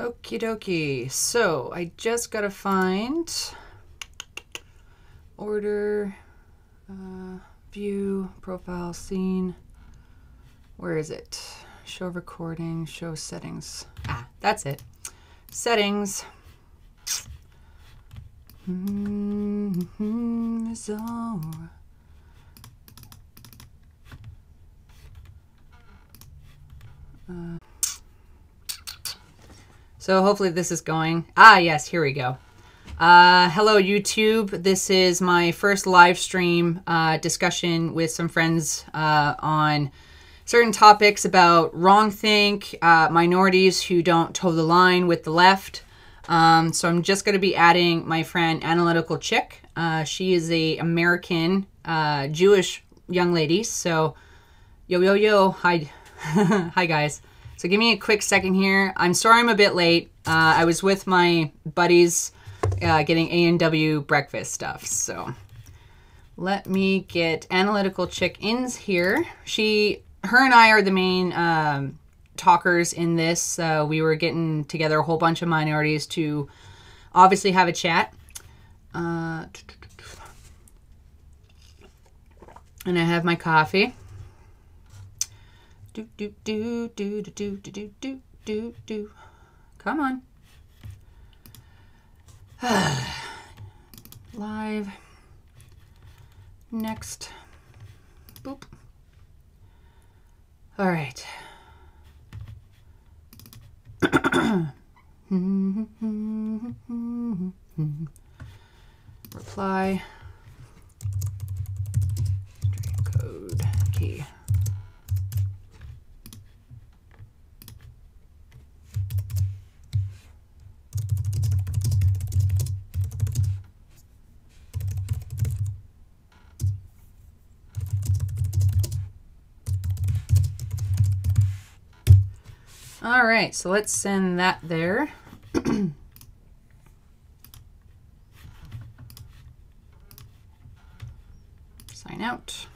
Okie dokie. So I just gotta find order, view, profile, scene. Where is it? Show recording, show settings. Ah, that's it. Settings. So hopefully this is going. Ah, yes, here we go. Hello, YouTube. This is my first live stream discussion with some friends on certain topics about wrongthink, minorities who don't toe the line with the left. So I'm just going to be adding my friend Analytical Chick. She is a American Jewish young lady. So yo, hi. Hi, guys. So give me a quick second here. I'm sorry I'm a bit late. I was with my buddies getting A&W breakfast stuff. So let me get Analytical Chick in here. Her and I are the main talkers in this. We were getting together a whole bunch of minorities to obviously have a chat. And I have my coffee. Do. Come on. Live. Next. Boop. All right. Reply. Stream code key. All right, so let's send that there. Sign out.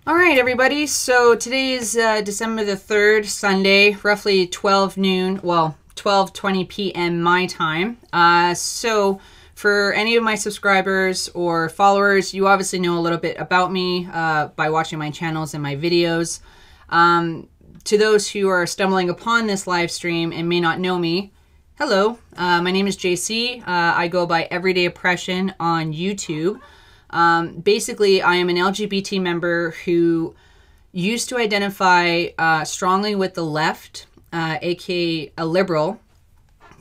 All right, everybody. So today is December the 3rd, Sunday, roughly 12 noon. Well, 12:20 p.m. my time. So for any of my subscribers or followers, you obviously know a little bit about me by watching my channels and my videos. To those who are stumbling upon this live stream and may not know me, hello, my name is JC. I go by Everyday Oppression on YouTube. Basically, I am an LGBT member who used to identify strongly with the left, aka a liberal.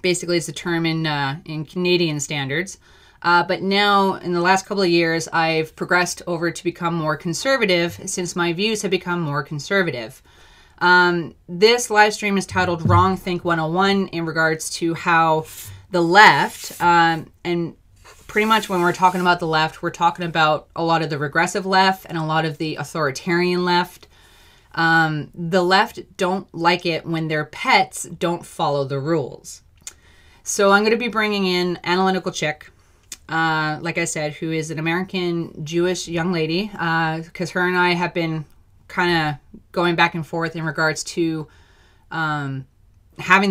Basically, it's a term in Canadian standards. But now, in the last couple of years, I've progressed over to become more conservative since my views have become more conservative. This live stream is titled Wrongthink 101 in regards to how the left, and pretty much when we're talking about the left, we're talking about a lot of the regressive left and a lot of the authoritarian left. The left don't like it when their pets don't follow the rules. So I'm going to be bringing in Analytical Chick. Like I said, who is an American Jewish young lady, because her and I have been kind of going back and forth in regards to having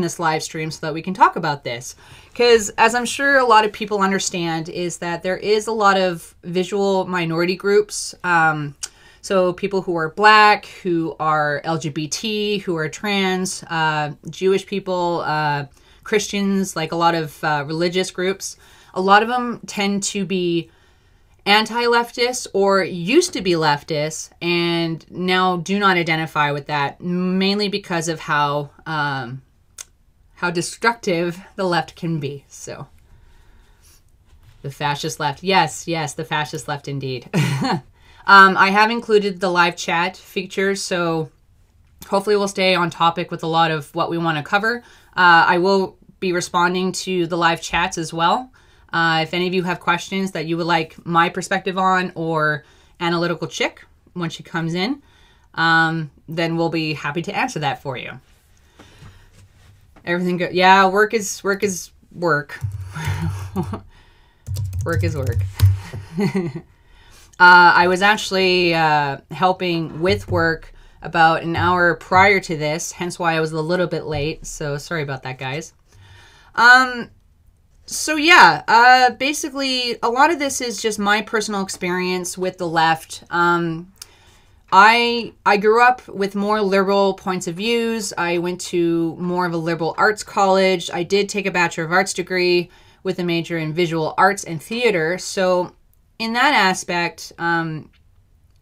this live stream so that we can talk about this. Because as I'm sure a lot of people understand is that there is a lot of visual minority groups. So people who are black, who are LGBT, who are trans, Jewish people, Christians, like a lot of religious groups. A lot of them tend to be anti-leftist or used to be leftist and now do not identify with that, mainly because of how destructive the left can be. So the fascist left. Yes, the fascist left indeed. I have included the live chat feature, so hopefully we'll stay on topic with a lot of what we want to cover. I will be responding to the live chats as well. If any of you have questions that you would like my perspective on or Analytical Chick when she comes in, then we'll be happy to answer that for you. Everything good? Yeah, work is work. Work is work. I was actually helping with work about an hour prior to this, hence why I was a little bit late. So sorry about that, guys. So yeah, basically a lot of this is just my personal experience with the left. I grew up with more liberal points of views. I went to more of a liberal arts college. I did take a Bachelor of Arts degree with a major in visual arts and theater. So in that aspect, in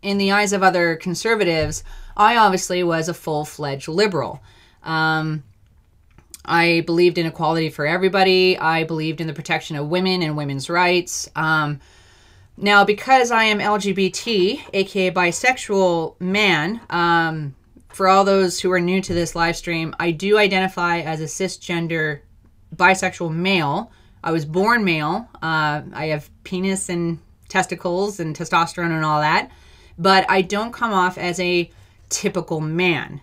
the eyes of other conservatives, I obviously was a full-fledged liberal. I believed in equality for everybody. I believed in the protection of women and women's rights. Now, because I am LGBT, aka bisexual man, for all those who are new to this live stream, I do identify as a cisgender bisexual male. I was born male. I have penis and testicles and testosterone and all that, but I don't come off as a typical man.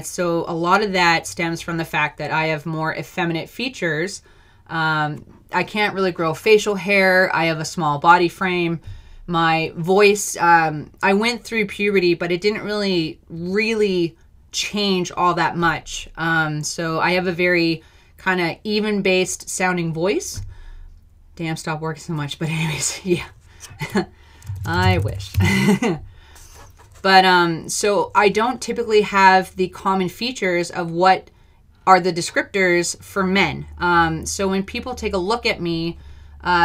So a lot of that stems from the fact that I have more effeminate features. I can't really grow facial hair. I have a small body frame. My voice, I went through puberty, but it didn't really change all that much. So I have a very kind of even-based sounding voice. Damn, stop working so much. But anyways, yeah. I wish. But so I don't typically have the common features of what are the descriptors for men. So when people take a look at me,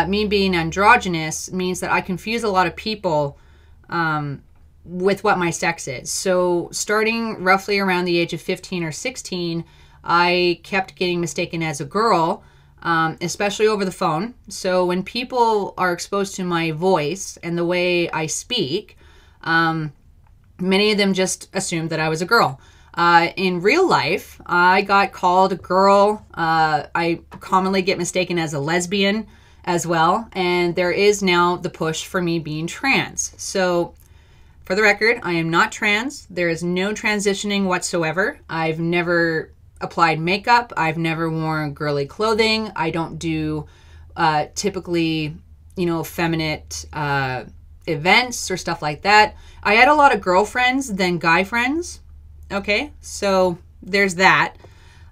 me being androgynous means that I confuse a lot of people with what my sex is. So starting roughly around the age of 15 or 16, I kept getting mistaken as a girl, especially over the phone. So when people are exposed to my voice and the way I speak, many of them just assumed that I was a girl. In real life, I got called a girl. I commonly get mistaken as a lesbian as well. And there is now the push for me being trans. So for the record, I am not trans. There is no transitioning whatsoever. I've never applied makeup. I've never worn girly clothing. I don't do typically, effeminate events or stuff like that. I had a lot of girlfriends than guy friends. Okay, so there's that.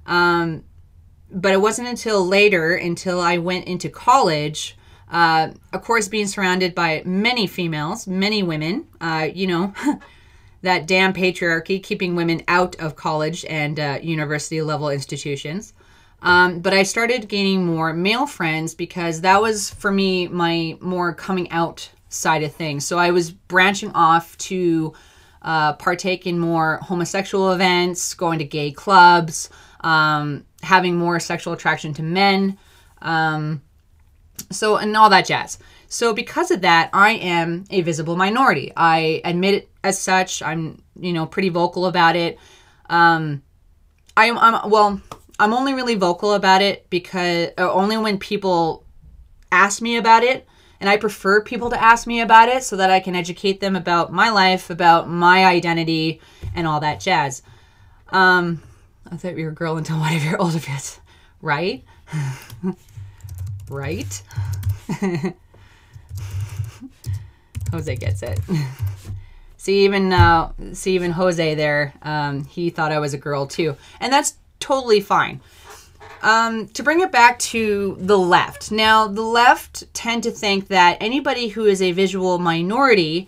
But it wasn't until later, until I went into college, of course, being surrounded by many females, many women, that damn patriarchy keeping women out of college and university level institutions. But I started gaining more male friends because that was, for me, my more coming out side of things. So I was branching off to partake in more homosexual events, going to gay clubs, having more sexual attraction to men, and all that jazz. So because of that, I am a visible minority. I admit it as such. I'm, pretty vocal about it. I'm only really vocal about it because only when people ask me about it. And I prefer people to ask me about it so that I can educate them about my life, about my identity, and all that jazz. I thought you were a girl until whatever you're older bit. Right? Right? Jose gets it. See, even Jose there, he thought I was a girl too. And that's totally fine. To bring it back to the left. Now, the left tend to think that anybody who is a visual minority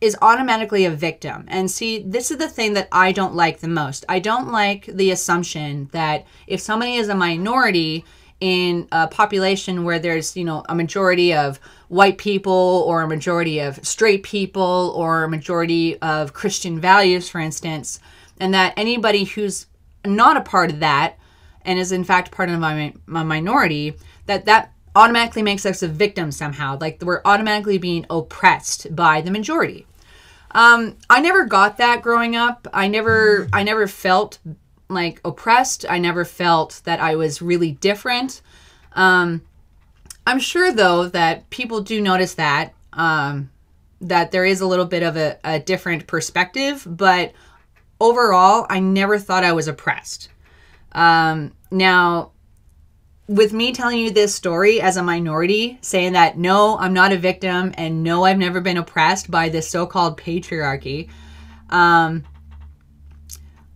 is automatically a victim. And see, this is the thing that I don't like the most. I don't like the assumption that if somebody is a minority in a population where there's, a majority of white people or a majority of straight people or a majority of Christian values, for instance, and that anybody who's not a part of that and is in fact part of my minority, that automatically makes us a victim somehow. Like we're automatically being oppressed by the majority. I never got that growing up. I never felt like oppressed. I never felt that I was really different. I'm sure though that people do notice that there is a little bit of a different perspective, but overall, I never thought I was oppressed. Now, with me telling you this story as a minority, saying that no, I'm not a victim, and no, I've never been oppressed by this so-called patriarchy,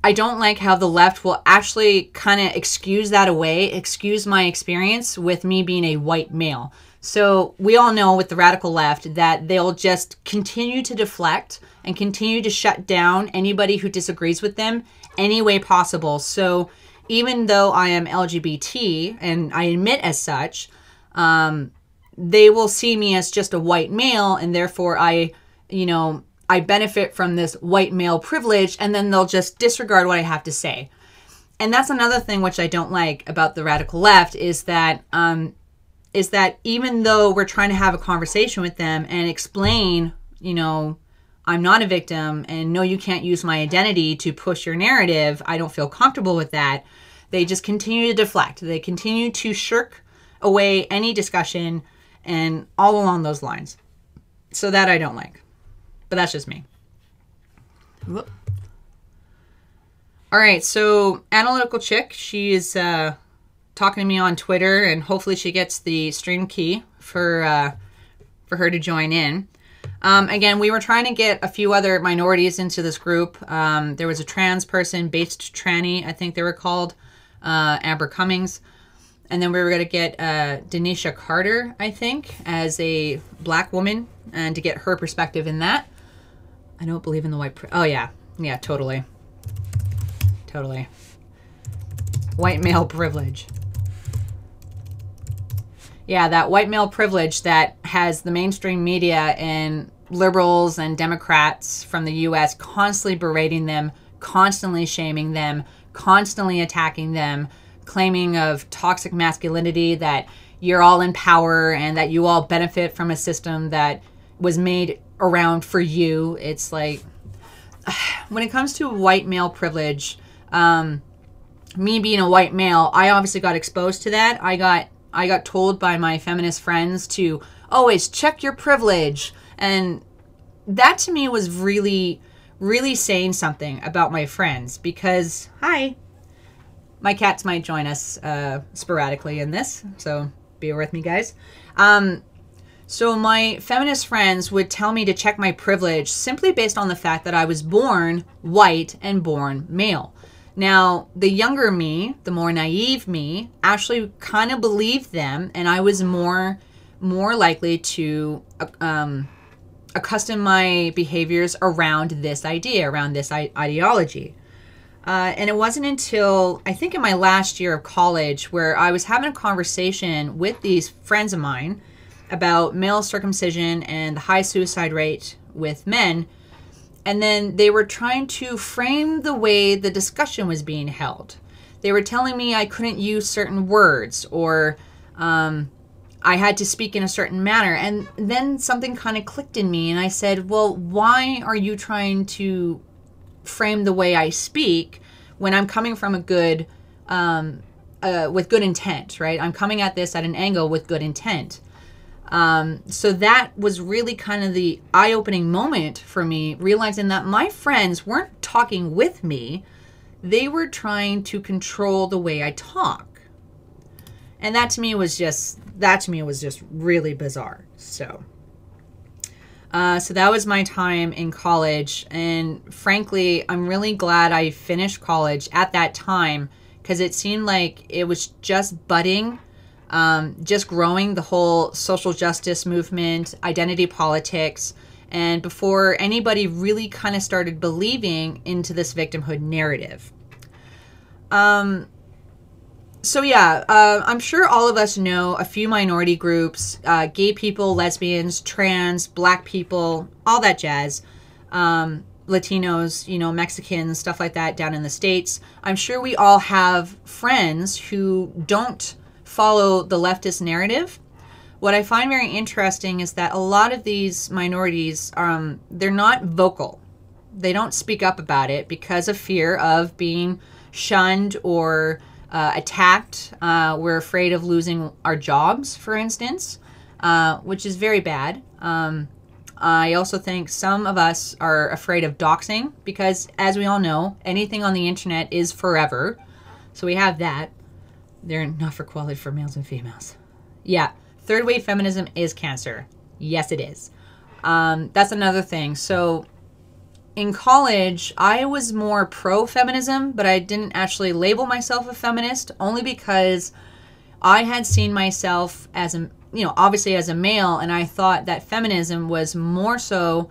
I don't like how the left will actually kind of excuse that away, excuse my experience with me being a white male. So we all know with the radical left that they'll just continue to deflect and continue to shut down anybody who disagrees with them any way possible. So even though I am LGBT and I admit as such, they will see me as just a white male, and therefore I benefit from this white male privilege, and then they'll just disregard what I have to say. And that's another thing which I don't like about the radical left is that even though we're trying to have a conversation with them and explain, I'm not a victim, and no, you can't use my identity to push your narrative, I don't feel comfortable with that, they just continue to deflect. They continue to shirk away any discussion and all along those lines. So that I don't like. But that's just me. Whoop. All right, so Analytical Chick, she is talking to me on Twitter, and hopefully she gets the stream key for her to join in. Again, we were trying to get a few other minorities into this group. There was a trans person, Based Tranny, I think they were called, Amber Cummings. And then we were going to get Denisha Carter, I think, as a black woman, and to get her perspective in that. I don't believe in the white... Oh, yeah. Yeah, totally. Totally. White male privilege. Yeah, that white male privilege that has the mainstream media and liberals and Democrats from the U.S. constantly berating them, constantly shaming them, constantly attacking them, claiming of toxic masculinity, that you're all in power and that you all benefit from a system that was made around for you. It's like, when it comes to white male privilege, me being a white male, I obviously got exposed to that. I got told by my feminist friends to always check your privilege. And that to me was really, really saying something about my friends, because, hi, my cats might join us sporadically in this, so bear with me, guys. So my feminist friends would tell me to check my privilege simply based on the fact that I was born white and born male. Now, the younger me, the more naive me, actually kind of believed them, and I was more likely to accustom my behaviors around this idea, around this ideology. And it wasn't until, I think in my last year of college, where I was having a conversation with these friends of mine about male circumcision and the high suicide rate with men. And then they were trying to frame the way the discussion was being held. They were telling me I couldn't use certain words, or I had to speak in a certain manner. And then something kind of clicked in me, and I said, well, why are you trying to frame the way I speak when I'm coming from a good, with good intent, right? I'm coming at this at an angle with good intent. So that was really kind of the eye-opening moment for me, realizing that my friends weren't talking with me. They were trying to control the way I talk. And that to me was just really bizarre. So that was my time in college. And frankly, I'm really glad I finished college at that time, because it seemed like it was just budding. Just growing, the whole social justice movement, identity politics, and before anybody really kind of started believing into this victimhood narrative. So yeah, I'm sure all of us know a few minority groups, gay people, lesbians, trans, black people, all that jazz, Latinos, Mexicans, stuff like that down in the States. I'm sure we all have friends who don't follow the leftist narrative. What I find very interesting is that a lot of these minorities, they're not vocal. They don't speak up about it because of fear of being shunned or attacked. We're afraid of losing our jobs, for instance, which is very bad. I also think some of us are afraid of doxing because, as we all know, anything on the internet is forever. So we have that. They're not for equality for males and females. Yeah, third wave feminism is cancer. Yes, it is. That's another thing. So in college, I was more pro-feminism, but I didn't actually label myself a feminist, only because I had seen myself as a, obviously as a male, and I thought that feminism was more so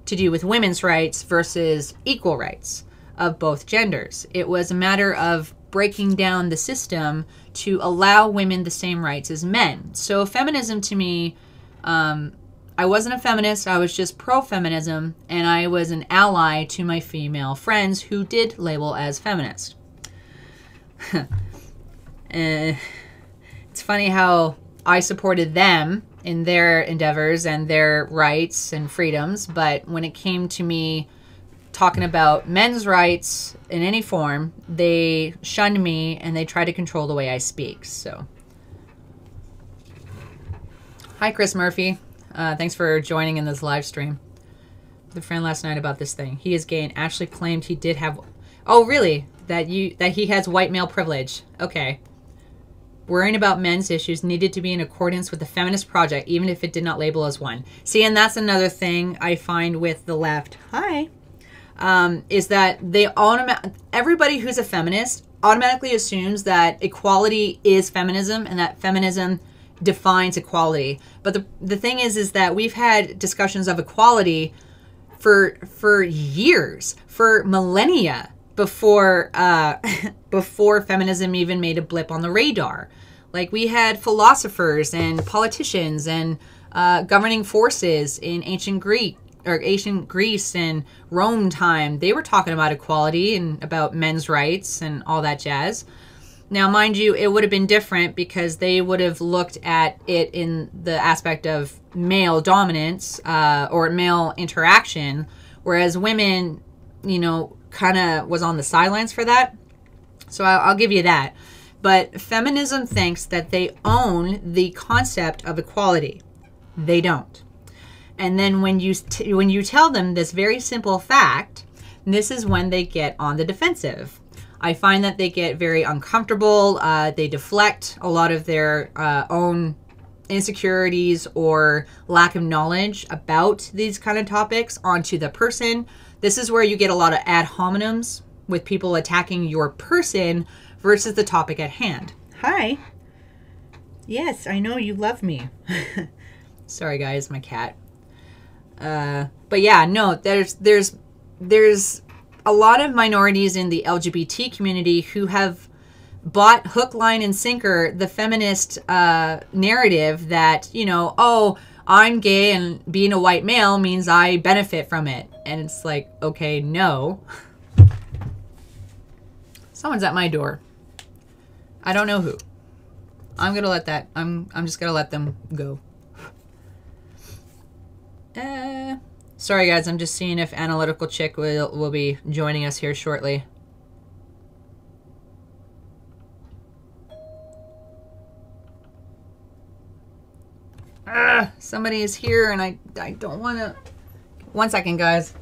to do with women's rights versus equal rights of both genders. It was a matter of breaking down the system to allow women the same rights as men. So feminism to me, I wasn't a feminist, I was just pro-feminism, and I was an ally to my female friends who did label as feminist. It's funny how I supported them in their endeavors and their rights and freedoms, but when it came to me talking about men's rights in any form, they shunned me and they tried to control the way I speak. So, hi, Chris Murphy. Thanks for joining in this live stream. With a friend last night about this thing. He is gay and actually claimed he did have. Oh, really? That he has white male privilege. Okay. Worrying about men's issues needed to be in accordance with the feminist project, even if it did not label as one. See, and that's another thing I find with the left. Hi. Is that they everybody who's a feminist automatically assumes that equality is feminism and that feminism defines equality. But the thing is that we've had discussions of equality for years, for millennia before before feminism even made a blip on the radar. Like, we had philosophers and politicians and governing forces in ancient Greece and Rome time. They were talking about equality and about men's rights and all that jazz. Now, mind you, it would have been different because they would have looked at it in the aspect of male dominance or male interaction, whereas women, kind of was on the sidelines for that. So I'll give you that. But feminism thinks that they own the concept of equality. They don't. And then when you tell them this very simple fact, this is when they get on the defensive. I find that they get very uncomfortable. They deflect a lot of their own insecurities or lack of knowledge about these kind of topics onto the person. This is where you get a lot of ad hominems with people attacking your person versus the topic at hand. Hi. Yes, I know you love me. Sorry, guys, my cat. But yeah, no, there's a lot of minorities in the LGBT community who have bought hook, line, and sinker the feminist narrative that, oh, I'm gay and being a white male means I benefit from it. And it's like, okay, no. Someone's at my door. I don't know who. I'm gonna let that. I'm just gonna let them go. Sorry guys, I'm just seeing if Analytical Chick will be joining us here shortly. Somebody is here and I don't want to. 1 second, guys.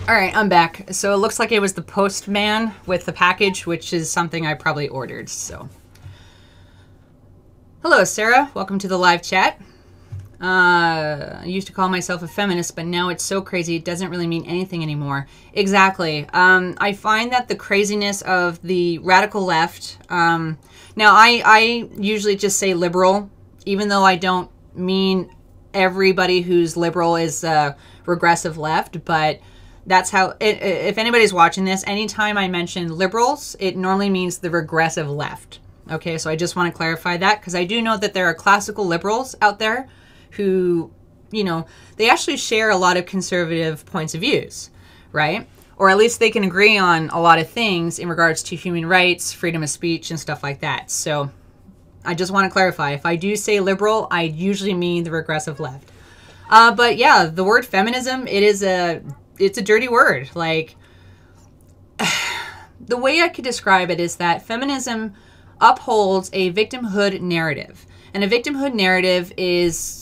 All right, I'm back. So it looks like it was the postman with the package, which is something I probably ordered. So, hello, Sarah. Welcome to the live chat. I used to call myself a feminist, but now it's so crazy it doesn't really mean anything anymore. Exactly. I find that the craziness of the radical left. Now, I usually just say liberal, even though I don't mean everybody who's liberal is regressive left, but that's how, if anybody's watching this, anytime I mention liberals, it normally means the regressive left. Okay, so I just want to clarify that because I do know that there are classical liberals out there who, they actually share a lot of conservative points of views, right? Or at least they can agree on a lot of things in regards to human rights, freedom of speech, and stuff like that. So I just want to clarify. If I do say liberal, I usually mean the regressive left. But yeah, the word feminism, it's a dirty word. Like, the way I could describe it is that feminism upholds a victimhood narrative. And a victimhood narrative is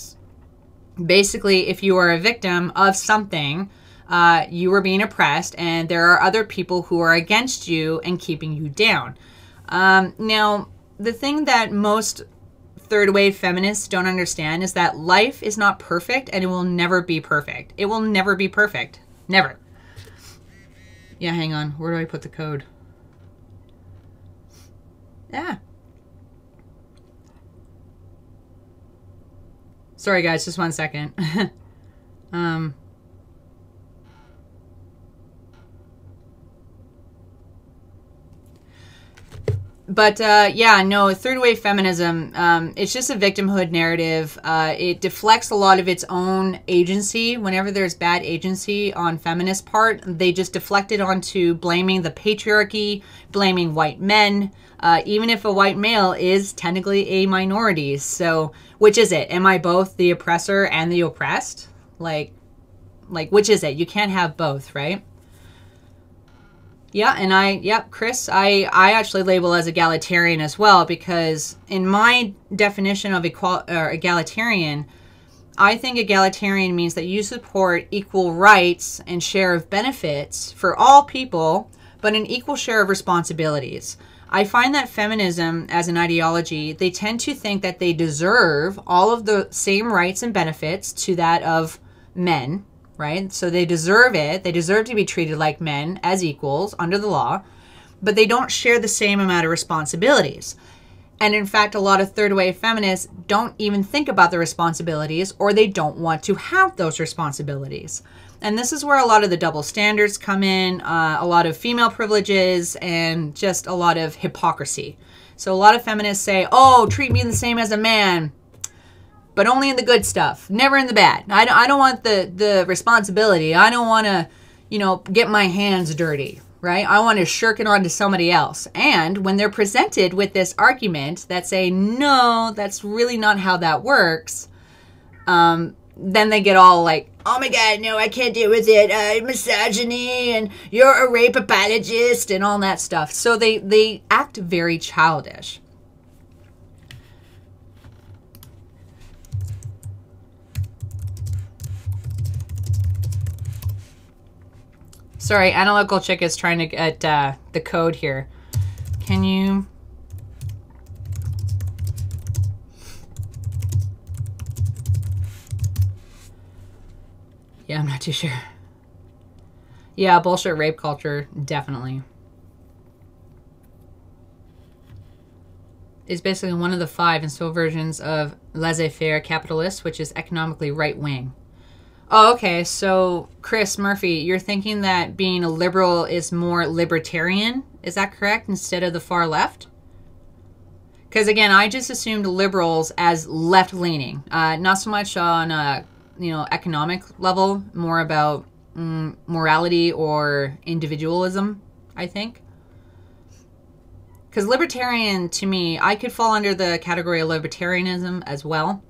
basically if you are a victim of something, you are being oppressed, and there are other people who are against you and keeping you down. Now, the thing that most third wave feminists don't understand is that life is not perfect, and it will never be perfect. It will never be perfect. Never. Yeah, hang on. Where do I put the code? Yeah. Sorry, guys. Just 1 second. But yeah, no, third wave feminism, it's just a victimhood narrative. It deflects a lot of its own agency. Whenever there's bad agency on feminist part, they just deflect it onto blaming the patriarchy, blaming white men, even if a white male is technically a minority. So which is it? Am I both the oppressor and the oppressed? Like which is it? You can't have both, right? Yeah, and Chris, I actually label as egalitarian as well, because in my definition of egalitarian, I think egalitarian means that you support equal rights and share of benefits for all people, but an equal share of responsibilities. I find that feminism as an ideology, they tend to think that they deserve all of the same rights and benefits to that of men, right? So they deserve it. They deserve to be treated like men as equals under the law, but they don't share the same amount of responsibilities. And in fact, a lot of third wave feminists don't even think about the responsibilities, or they don't want to have those responsibilities. And this is where a lot of the double standards come in, a lot of female privileges, and just a lot of hypocrisy. So a lot of feminists say, oh, treat me the same as a man, but only in the good stuff, never in the bad. I don't want the responsibility. I don't want to, get my hands dirty, right? I want to shirk it on to somebody else. And when they're presented with this argument that say, no, that's really not how that works, then they get all like, oh my God, no, I can't deal with it. Misogyny, and you're a rape apologist and all that stuff. So they act very childish. Sorry, Analytical Chick is trying to get the code here. Can you... Yeah, I'm not too sure. Yeah, bullshit rape culture, definitely. Is basically one of the 5 and so versions of laissez-faire capitalist, which is economically right-wing. Oh, okay. So, Chris Murphy, you're thinking that being a liberal is more libertarian? Is that correct? Instead of the far left? Because, again, I just assumed liberals as left-leaning. Not so much on a, economic level. More about morality or individualism, I think. Because libertarian, to me, I could fall under the category of libertarianism as well.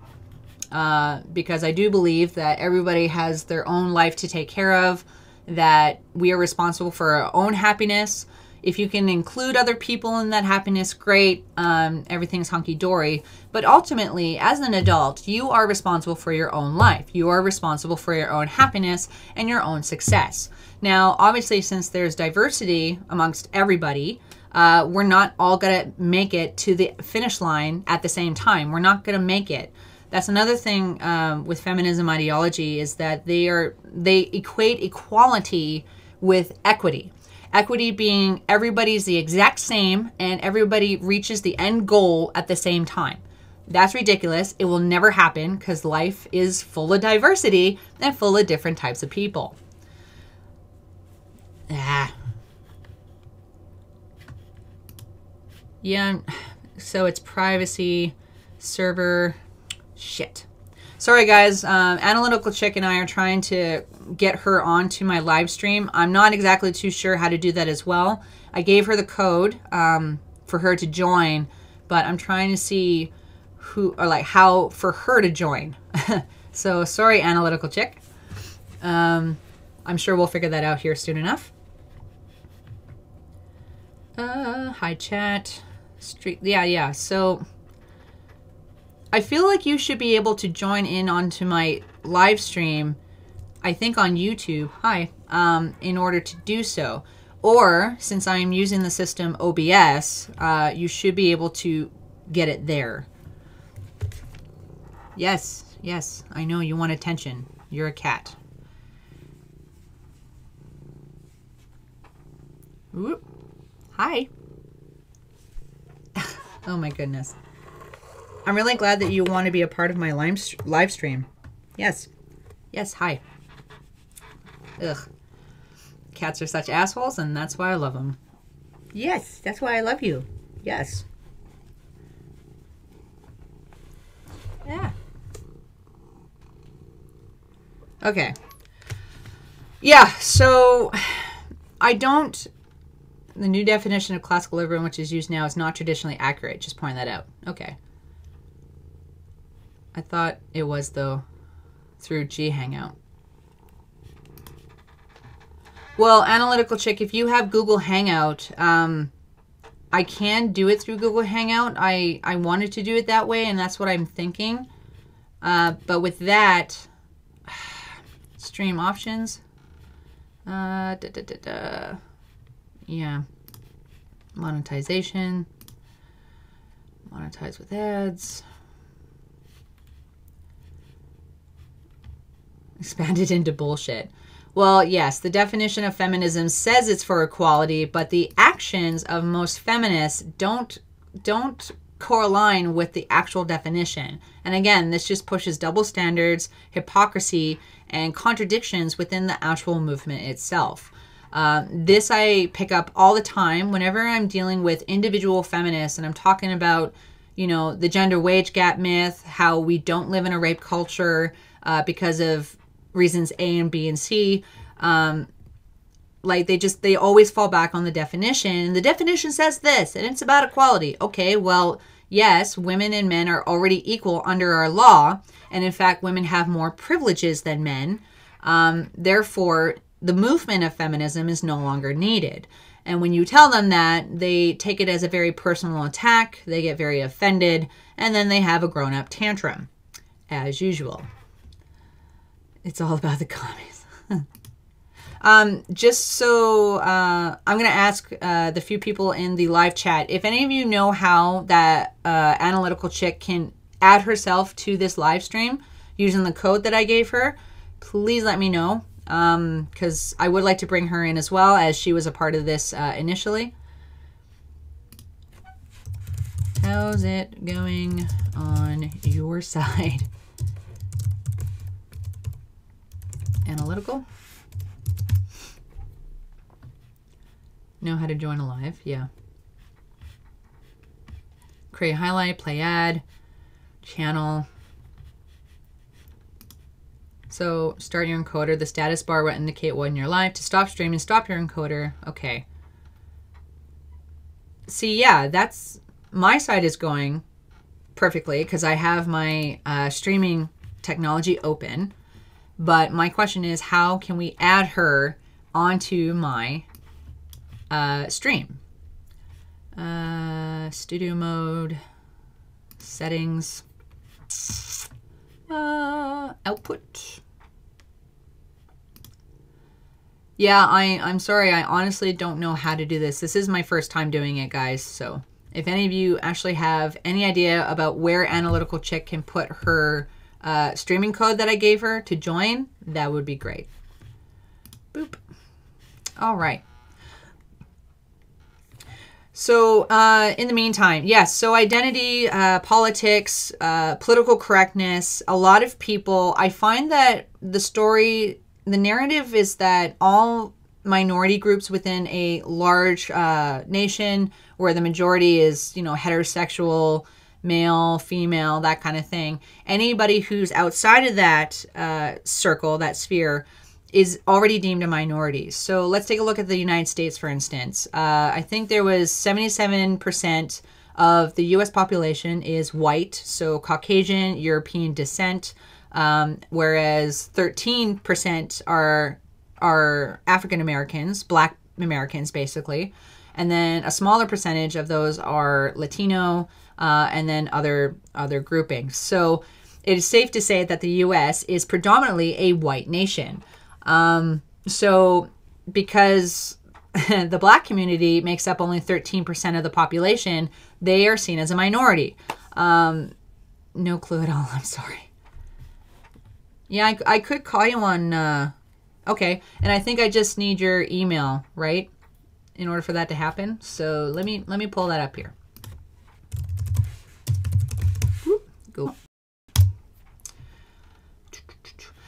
Because I do believe that everybody has their own life to take care of, that we are responsible for our own happiness. If you can include other people in that happiness, great, everything's hunky-dory. But ultimately, as an adult, you are responsible for your own life. You are responsible for your own happiness and your own success. Now, obviously, since there's diversity amongst everybody, we're not all going to make it to the finish line at the same time. We're not going to make it. That's another thing with feminism ideology, is that they equate equality with equity. Equity being everybody's the exact same and everybody reaches the end goal at the same time. That's ridiculous. It will never happen because life is full of diversity and full of different types of people. Yeah, so it's privacy, server... Shit. Sorry, guys. Analytical Chick and I are trying to get her onto my live stream. I'm not exactly too sure how to do that as well. I gave her the code for her to join, but I'm trying to see how for her to join. So sorry, Analytical Chick. I'm sure we'll figure that out here soon enough. Hi, chat. Yeah. So... I feel like you should be able to join in onto my live stream I think on YouTube, hi, in order to do so. Or, since I'm using the system OBS, you should be able to get it there. Yes, yes, I know you want attention. You're a cat. Whoop. Hi. Oh my goodness. I'm really glad that you want to be a part of my live stream. Yes. Yes, hi. Ugh. Cats are such assholes, and that's why I love them. Yes, that's why I love you. Yes. Yeah. Okay. Yeah, so the new definition of classical liberalism, which is used now, is not traditionally accurate. Just point that out. Okay. I thought it was, though, through G Hangout. Well, Analytical Chick, if you have Google Hangout, I can do it through Google Hangout. I wanted to do it that way, and that's what I'm thinking. But with that, stream options. Yeah. Monetization. Monetize with ads. Expanded into bullshit. Well, yes, the definition of feminism says it's for equality, but the actions of most feminists don't co-align with the actual definition. And again, this just pushes double standards, hypocrisy, and contradictions within the actual movement itself. This I pick up all the time whenever I'm dealing with individual feminists, and I'm talking about, you know, the gender wage gap myth, how we don't live in a rape culture because of reasons A and B and C. Like they always fall back on the definition, and the definition says this, and it's about equality. Okay, well, yes, women and men are already equal under our law, and in fact, women have more privileges than men. Therefore, the movement of feminism is no longer needed. And when you tell them that, they take it as a very personal attack, they get very offended, and then they have a grown-up tantrum, as usual. It's all about the commies. Just so I'm going to ask the few people in the live chat, if any of you know how that Analytical Chick can add herself to this live stream using the code that I gave her, please let me know, because I would like to bring her in as well, as she was a part of this initially. How's it going on your side? Analytical? Know how to join a live? Yeah. Create highlight, play ad, channel. So start your encoder. The status bar will indicate when you're live. To stop streaming, stop your encoder. Okay. See, yeah, that's my side is going perfectly because I have my streaming technology open. But my question is, how can we add her onto my stream? Studio mode, settings, output. Yeah, I'm sorry. I honestly don't know how to do this. This is my first time doing it, guys. So if any of you actually have any idea about where Analytical Chick can put her streaming code that I gave her to join, that would be great. Boop. All right. So in the meantime, yes, so identity, politics, political correctness, a lot of people, I find that the narrative is that all minority groups within a large nation where the majority is, you know, heterosexual, male, female, that kind of thing. Anybody who's outside of that circle, that sphere, is already deemed a minority. So let's take a look at the United States, for instance. I think there was 77% of the U.S. population is white, so Caucasian, European descent, whereas 13% are African Americans, Black Americans, basically. And then a smaller percentage of those are Latino, and then other groupings. So it is safe to say that the U.S. is predominantly a white nation. So because the black community makes up only 13% of the population, they are seen as a minority. No clue at all. I'm sorry. Yeah, I could call you on... okay, and I think I just need your email, right? In order for that to happen. So let me pull that up here. Go.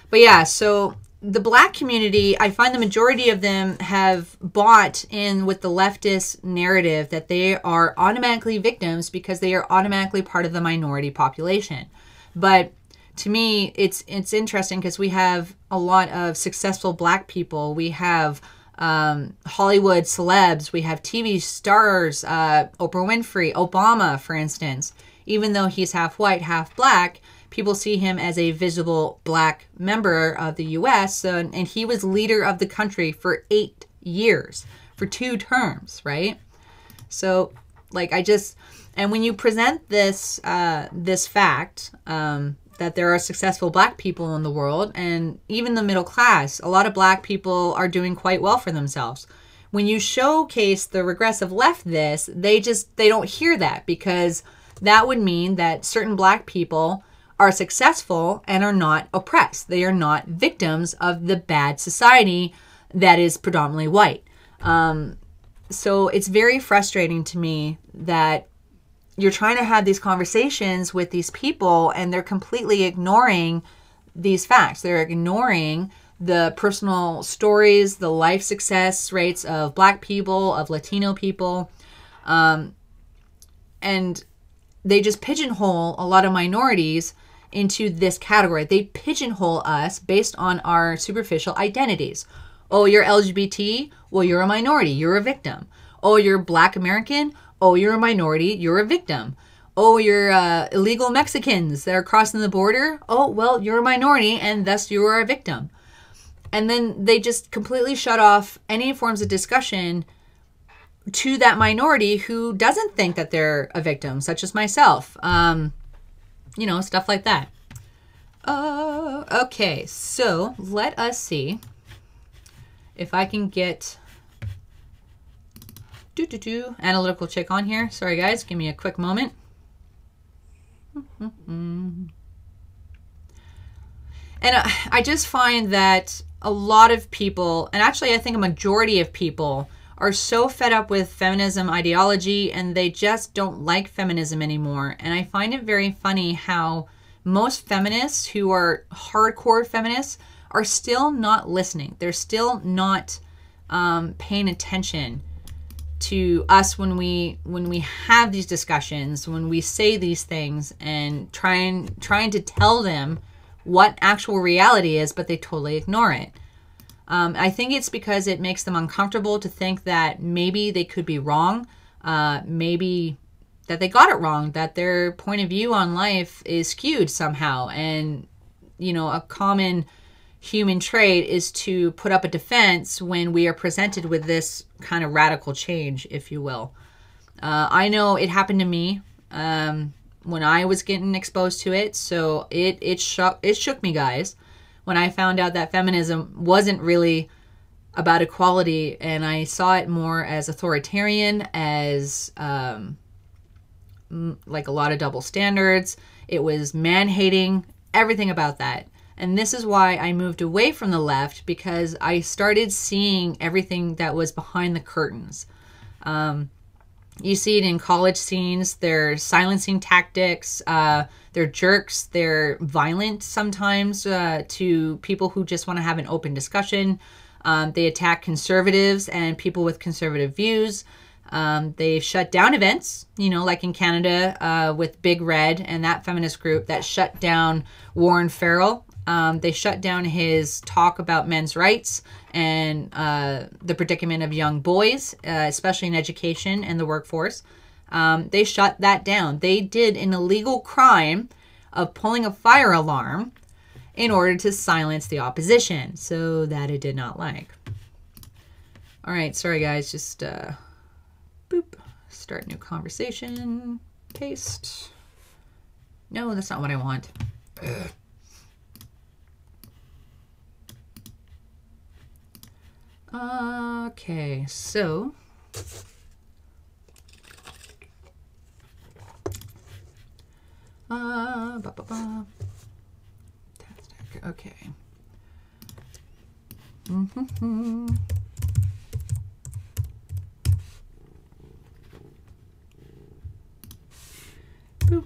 But yeah, so the black community, I find the majority of them have bought in with the leftist narrative that they are automatically victims because they are automatically part of the minority population. But to me, it's interesting because we have a lot of successful black people. We have Hollywood celebs. We have TV stars, Oprah Winfrey, Obama, for instance. Even though he's half white, half black, people see him as a visible black member of the U.S. And he was leader of the country for 8 years, for 2 terms, right? So, like, and when you present this this fact that there are successful black people in the world, and even the middle class, a lot of black people are doing quite well for themselves. When you showcase the regressive left this, they don't hear that, because that would mean that certain black people are successful and are not oppressed. They are not victims of the bad society that is predominantly white. So it's very frustrating to me that you're trying to have these conversations with these people and they're completely ignoring these facts. They're ignoring the personal stories, the life success rates of black people, of Latino people. And they just pigeonhole a lot of minorities into this category. They pigeonhole us based on our superficial identities. Oh, you're LGBT? Well, you're a minority. You're a victim. Oh, you're Black American? Oh, you're a minority. You're a victim. Oh, you're illegal Mexicans that are crossing the border? Oh, well, you're a minority and thus you are a victim. And then they just completely shut off any forms of discussion to that minority who doesn't think that they're a victim, such as myself. You know, stuff like that. Okay, so let us see if I can get Analytical Chick on here. Sorry, guys. Give me a quick moment. And I just find that a lot of people, and actually I think a majority of people, are so fed up with feminism ideology and they just don't like feminism anymore. And I find it very funny how most feminists who are hardcore feminists are still not listening. They're still not paying attention to us when we have these discussions, when we say these things and trying to tell them what actual reality is, but they totally ignore it. I think it's because it makes them uncomfortable to think that maybe they could be wrong, maybe that they got it wrong, that their point of view on life is skewed somehow. And, you know, a common human trait is to put up a defense when we are presented with this kind of radical change, if you will. I know it happened to me when I was getting exposed to it, so it shook me, guys, when I found out that feminism wasn't really about equality, and I saw it more as authoritarian, as like a lot of double standards. It was man-hating, everything about that. And this is why I moved away from the left, because I started seeing everything that was behind the curtains. You see it in college scenes. They're silencing tactics. They're jerks. They're violent sometimes to people who just want to have an open discussion. They attack conservatives and people with conservative views. They shut down events, you know, like in Canada with Big Red and that feminist group that shut down Warren Farrell. They shut down his talk about men's rights and the predicament of young boys, especially in education and the workforce. They shut that down. They did an illegal crime of pulling a fire alarm in order to silence the opposition. So that I did not like. All right, sorry guys, just boop, start new conversation, paste. No, that's not what I want. Okay, so fantastic. Okay. Boop.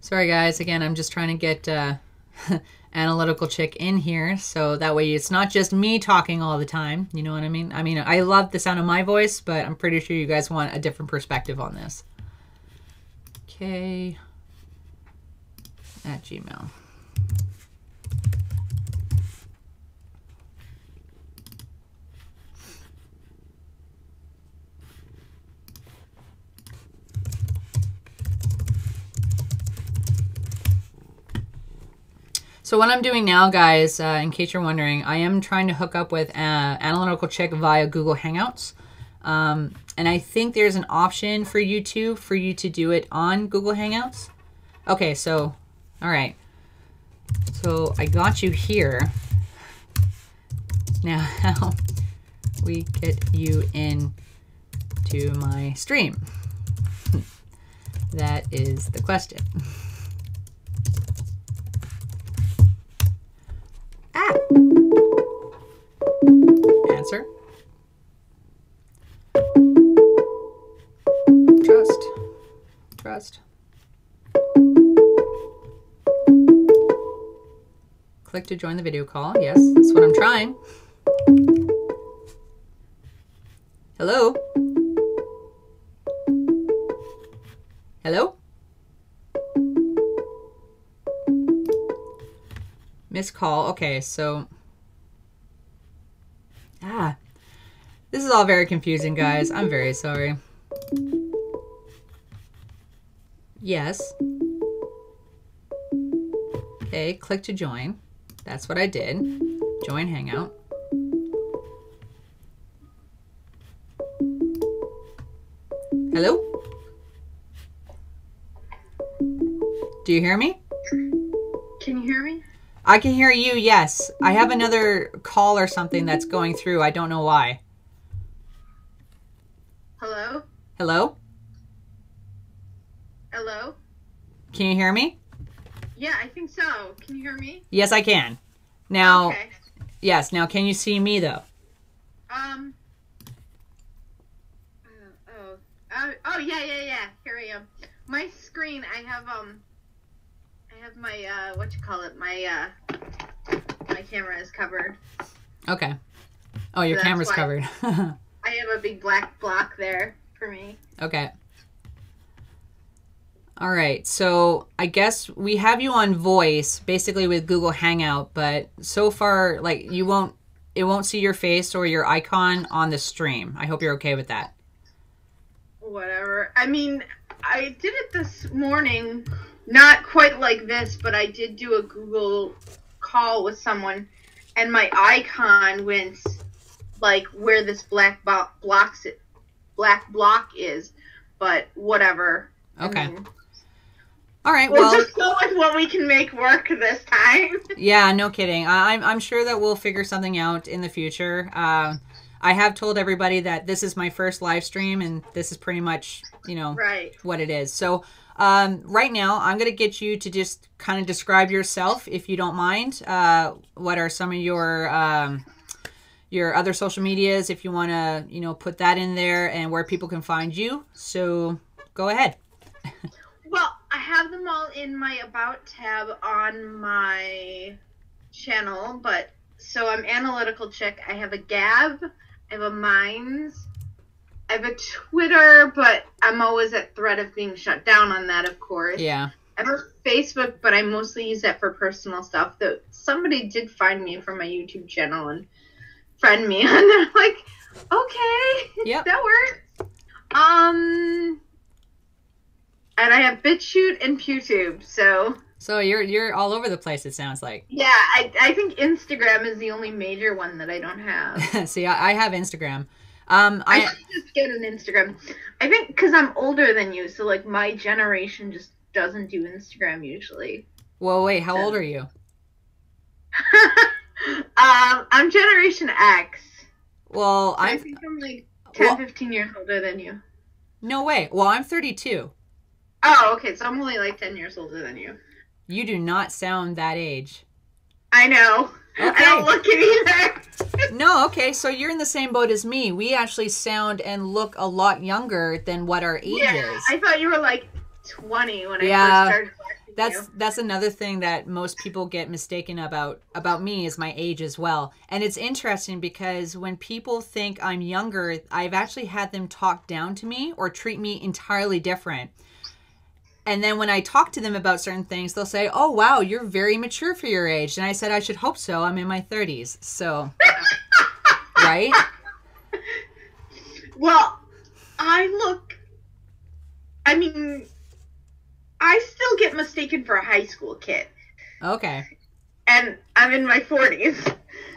Sorry guys, again, I'm just trying to get Analytical Chick in here, so that way it's not just me talking all the time. You know what I mean? I mean, I love the sound of my voice, but I'm pretty sure you guys want a different perspective on this. Okay. At Gmail. So what I'm doing now, guys, in case you're wondering, I am trying to hook up with Analytical Chick via Google Hangouts. And I think there's an option for YouTube for you to do it on Google Hangouts. Okay, so, all right. So I got you here. Now, how we get you in to my stream? That is the question. Ah. Answer. Trust. Click to join the video call. Yes, that's what I'm trying. Hello? Hello? Missed call. Okay, so... this is all very confusing, guys. I'm very sorry. Yes. Okay, click to join. That's what I did. Join Hangout. Hello? Do you hear me? Can you hear me? I can hear you, yes. I have another call or something that's going through. I don't know why. Hello? Hello? Hello? Can you hear me? Yeah, I think so. Can you hear me? Yes, I can. Now, okay. Yes, now can you see me, though? Oh, yeah. Here I am. My screen, I have my, my camera is covered. Okay. Oh, your camera's covered. I have a big black block there for me. Okay. All right. So I guess we have you on voice, basically with Google Hangout, but so far, like, it won't see your face or your icon on the stream. I hope you're okay with that. Whatever. I mean, I did it this morning, not quite like this, but I did do a Google call with someone, and my icon went like where this black block is, but whatever. Okay. I mean, all right. We'll Well, just go with what we can make work this time. Yeah, no kidding. I'm sure that we'll figure something out in the future. I have told everybody that this is my first live stream, and this is pretty much, Right. what it is. So right now, I'm going to get you to just kind of describe yourself, if you don't mind. What are some of your other social medias, if you want to, put that in there, and where people can find you. So go ahead. Well, I have them all in my About tab on my channel, but so I'm Analytical Chick. I have a Gab, I have a Minds, I have a Twitter, but I'm always at threat of being shut down on that, of course. Yeah. I have a Facebook, but I mostly use that for personal stuff. Though somebody did find me from my YouTube channel and friend me, and they're like, okay, Yep. that works. And I have BitChute and PewTube, so... So you're all over the place, it sounds like. Yeah, I think Instagram is the only major one that I don't have. See, I have Instagram. I should just get an Instagram. I think because I'm older than you, so, like, my generation just doesn't do Instagram usually. Well, wait, how old are you? I'm Generation X. Well, so I think I'm like 10, 15 years older than you. No way. Well, I'm 32. Oh, okay. So I'm only like 10 years older than you. You do not sound that age. I know. Okay. I don't look it either. No, okay. So you're in the same boat as me. We actually sound and look a lot younger than what our age is. I thought you were like 20 when I first started watching That's another thing that most people get mistaken about me is my age as well. And it's interesting because when people think I'm younger, I've actually had them talk down to me or treat me entirely different. And then when I talk to them about certain things, they'll say, "Oh, wow, you're very mature for your age." And I said, "I should hope so. I'm in my 30s." So, right? Well, I still get mistaken for a high school kid. Okay. And I'm in my 40s.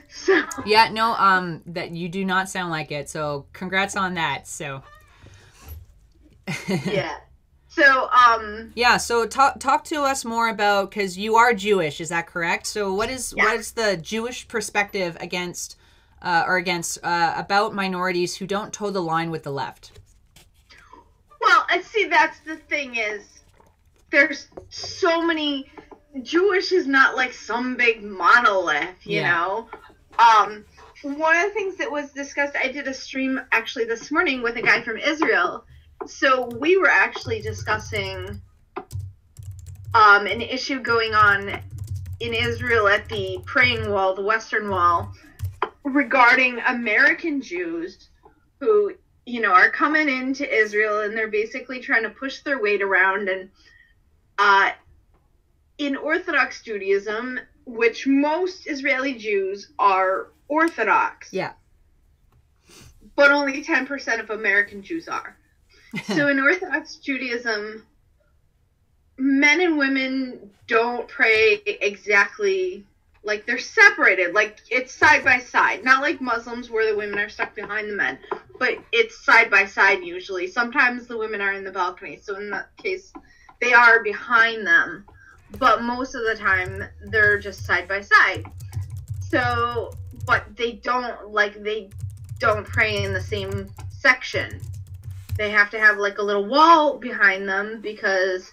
So. Yeah, no, that you do not sound like it. So, congrats on that. So. Yeah. So, yeah, so talk to us more about, because you are Jewish, is that correct? So what is the Jewish perspective against about minorities who don't toe the line with the left? Well, see, that's the thing is, there's so many, Jewish is not like some big monolith, you know? One of the things that was discussed, I did a stream actually this morning with a guy from Israel. So we were actually discussing an issue going on in Israel at the Praying Wall, the Western Wall, regarding American Jews who, you know, are coming into Israel and they're basically trying to push their weight around. And in Orthodox Judaism, which most Israeli Jews are Orthodox, but only 10% of American Jews are. So in Orthodox Judaism, men and women don't pray exactly, like they're separated, like it's side by side. Not like Muslims where the women are stuck behind the men, but it's side by side usually. Sometimes the women are in the balcony, so in that case, they are behind them. But most of the time, they're just side by side. So, but they don't pray in the same section. They have to have like a little wall behind them because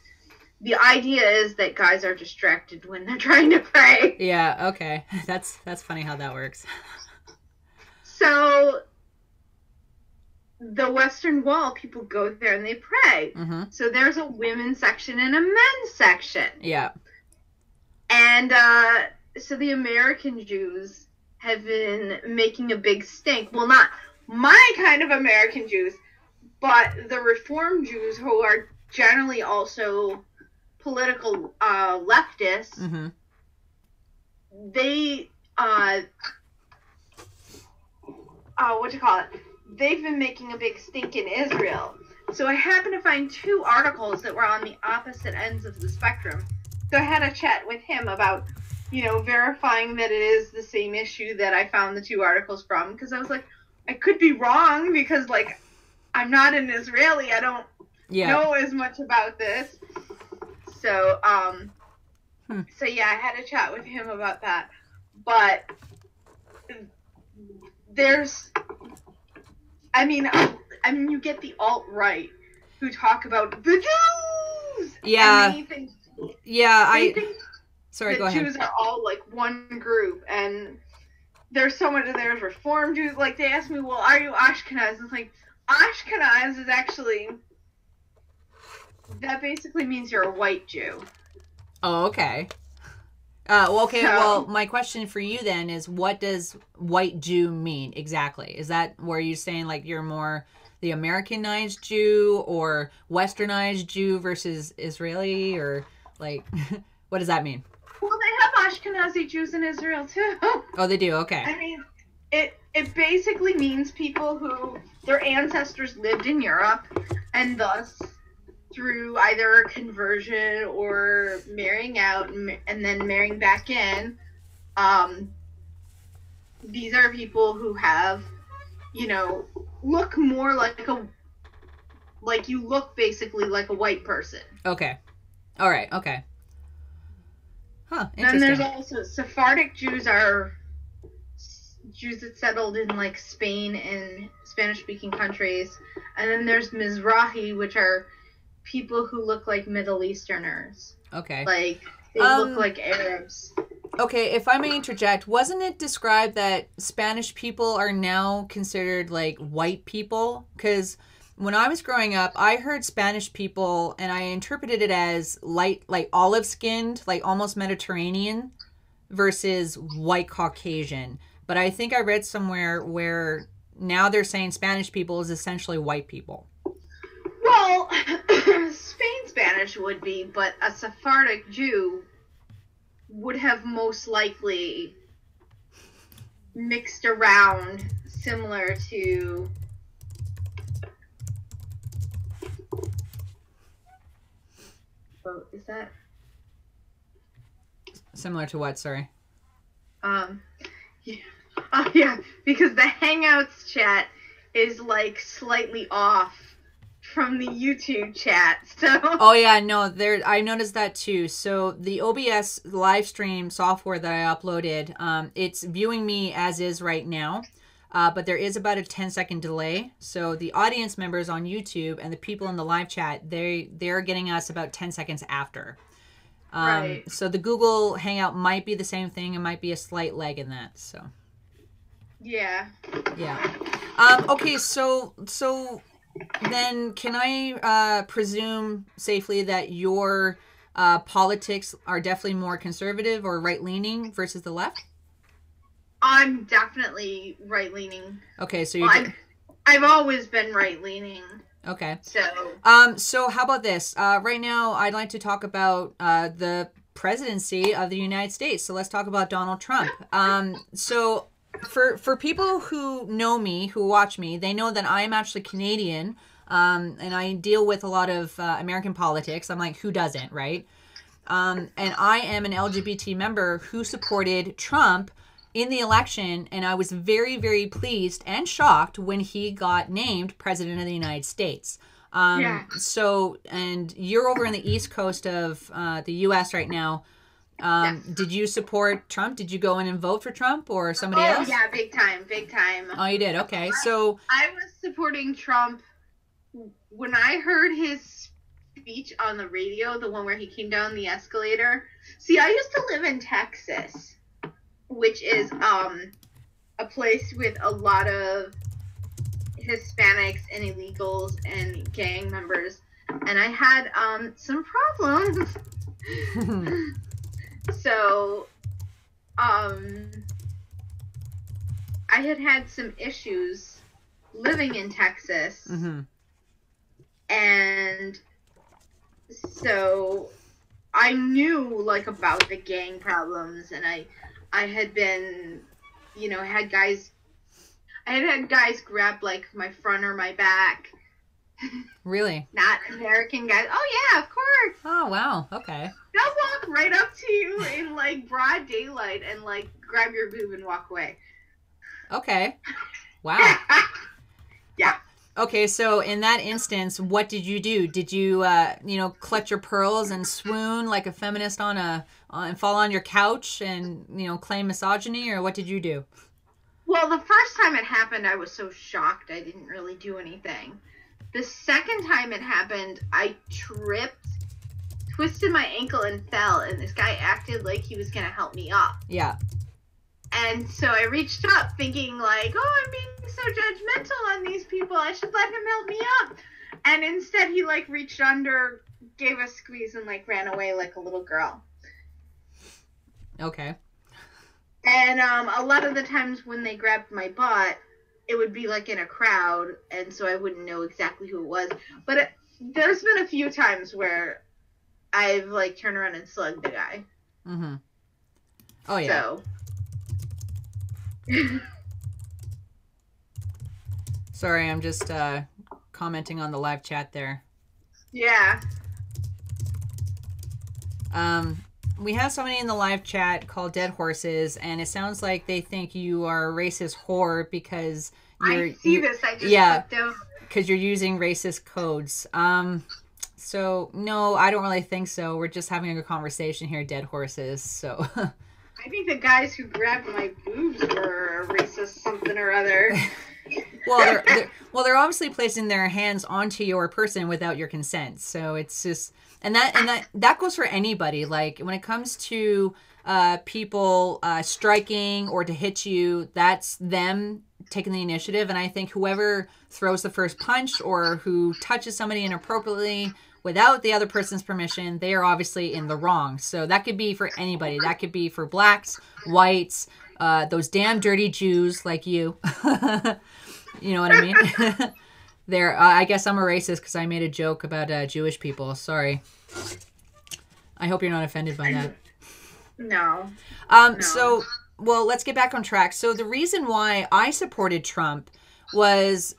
the idea is that guys are distracted when they're trying to pray. Yeah, okay. That's funny how that works. So the Western Wall, people go there and they pray. Mm-hmm. So there's a women's section and a men's section. Yeah. And so the American Jews have been making a big stink. Well, not my kind of American Jews, but the Reform Jews, who are generally also political leftists, mm-hmm. they, they've been making a big stink in Israel. So I happened to find two articles that were on the opposite ends of the spectrum. So I had a chat with him about, you know, verifying that it is the same issue that I found the two articles from, because I was like, I could be wrong because, like, I'm not an Israeli. I don't know as much about this. So, so yeah, I had a chat with him about that. But there's, I mean, you get the alt-right who talk about the Jews. Yeah. And they think, sorry, go ahead. Jews are all like one group, and there's so much of there's Reform Jews. Like, they asked me, well, are you Ashkenaz? It's like, Ashkenaz is actually, that basically means you're a white Jew. Oh, okay. Well, my question for you then is, what does white Jew mean exactly? Is that where you're saying, like, you're more the Americanized Jew or Westernized Jew versus Israeli, or, like, what does that mean? Well, they have Ashkenazi Jews in Israel, too. Oh, they do? Okay. I mean, it basically means people who, their ancestors lived in Europe, and thus, through either conversion or marrying out and then marrying back in, these are people who have, you know, look more like you look basically like a white person. Okay. All right. Okay. Huh. Then there's Interesting. also Sephardic Jews are Jews that settled in like Spain and Spanish-speaking countries, and then there's Mizrahi, which are people who look like Middle Easterners. Okay. Like they look like Arabs. Okay, if I may interject, wasn't it described that Spanish people are now considered like white people? Because when I was growing up, I heard Spanish people and I interpreted it as light, like olive skinned, like almost Mediterranean versus white Caucasian. But I think I read somewhere where now they're saying Spanish people is essentially white people. Well, Spain Spanish would be, but a Sephardic Jew would have most likely mixed around similar to is that similar to what? Sorry. Yeah. Yeah, because the Hangouts chat is like slightly off from the YouTube chat. So oh yeah, no, there I noticed that too. So the OBS live stream software that I uploaded, it's viewing me as is right now. But there is about a 10-second delay. So the audience members on YouTube and the people in the live chat, they're getting us about 10 seconds after. right. So the Google Hangout might be the same thing. It might be a slight lag in that. So Yeah. yeah. Okay. So then can I presume safely that your politics are definitely more conservative or right leaning versus the left? I'm definitely right leaning. Okay, so I've always been right leaning. Okay. So how about this? Right now, I'd like to talk about the presidency of the United States. So let's talk about Donald Trump. So for people who know me, who watch me, they know that I'm actually Canadian, and I deal with a lot of American politics. I'm like, who doesn't, right? And I am an LGBT member who supported Trump in the election, and I was very, very pleased and shocked when he got named President of the United States. yeah. So, and you're over in the East Coast of the U.S. right now. Yes. Did you support Trump? Did you go in and vote for Trump or somebody Oh else? yeah, big time. Oh, you did? Okay. So I was supporting Trump when I heard his speech on the radio, the one where he came down the escalator. See, I used to live in Texas, which is a place with a lot of Hispanics and illegals and gang members, and I had some problems. So I had some issues living in Texas, mm-hmm. and so I knew like about the gang problems, and I had been, you know, I had guys grab like my front or my back. Really? Not American guys. Oh yeah, of course. Oh wow. Okay. They'll walk right up to you in like broad daylight and like grab your boob and walk away. Okay. Wow. Yeah. Okay, so in that instance, what did you do? Did you, clutch your pearls and swoon like a feminist and fall on your couch and, claim misogyny, or what did you do? Well, the first time it happened, I was so shocked I didn't really do anything. The second time it happened, I tripped, twisted my ankle, and fell, and this guy acted like he was going to help me up. Yeah. And so I reached up thinking like, oh, I'm being so judgmental on these people. I should let him help me up. And instead he like reached under, gave a squeeze, and like ran away like a little girl. Okay. And a lot of the times when they grabbed my butt, it would be like in a crowd, and so I wouldn't know exactly who it was. But there's been a few times where I've like turned around and slugged the guy. Mm-hmm. Oh yeah. So. Sorry, I'm just commenting on the live chat there. Yeah. We have somebody in the live chat called Dead Horses, and it sounds like they think you are a racist whore because you're... I see this. I just clicked over. Because you're using racist codes. So, no, I don't really think so. We're just having a conversation here, dead horses. So, I think the guys who grabbed my boobs were racist something or other. well, they're obviously placing their hands onto your person without your consent. So it's just, and that goes for anybody. Like when it comes to people striking or to hit you, that's them taking the initiative. And I think whoever throws the first punch or who touches somebody inappropriately without the other person's permission, they are obviously in the wrong. So that could be for anybody. That could be for blacks, whites, those damn dirty Jews like you. You know what I mean? I guess I'm a racist because I made a joke about Jewish people. Sorry. I hope you're not offended by that. No. So, well, let's get back on track. So the reason why I supported Trump was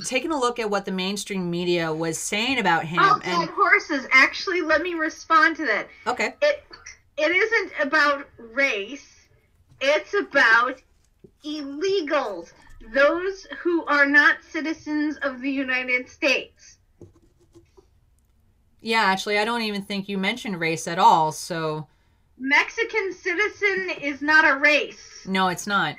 taking a look at what the mainstream media was saying about him. Oh, dead horses. Actually, let me respond to that. Okay. It isn't about race. It's about illegals. Those who are not citizens of the United States. Yeah, actually, I don't even think you mentioned race at all, so... Mexican citizen is not a race. No, it's not.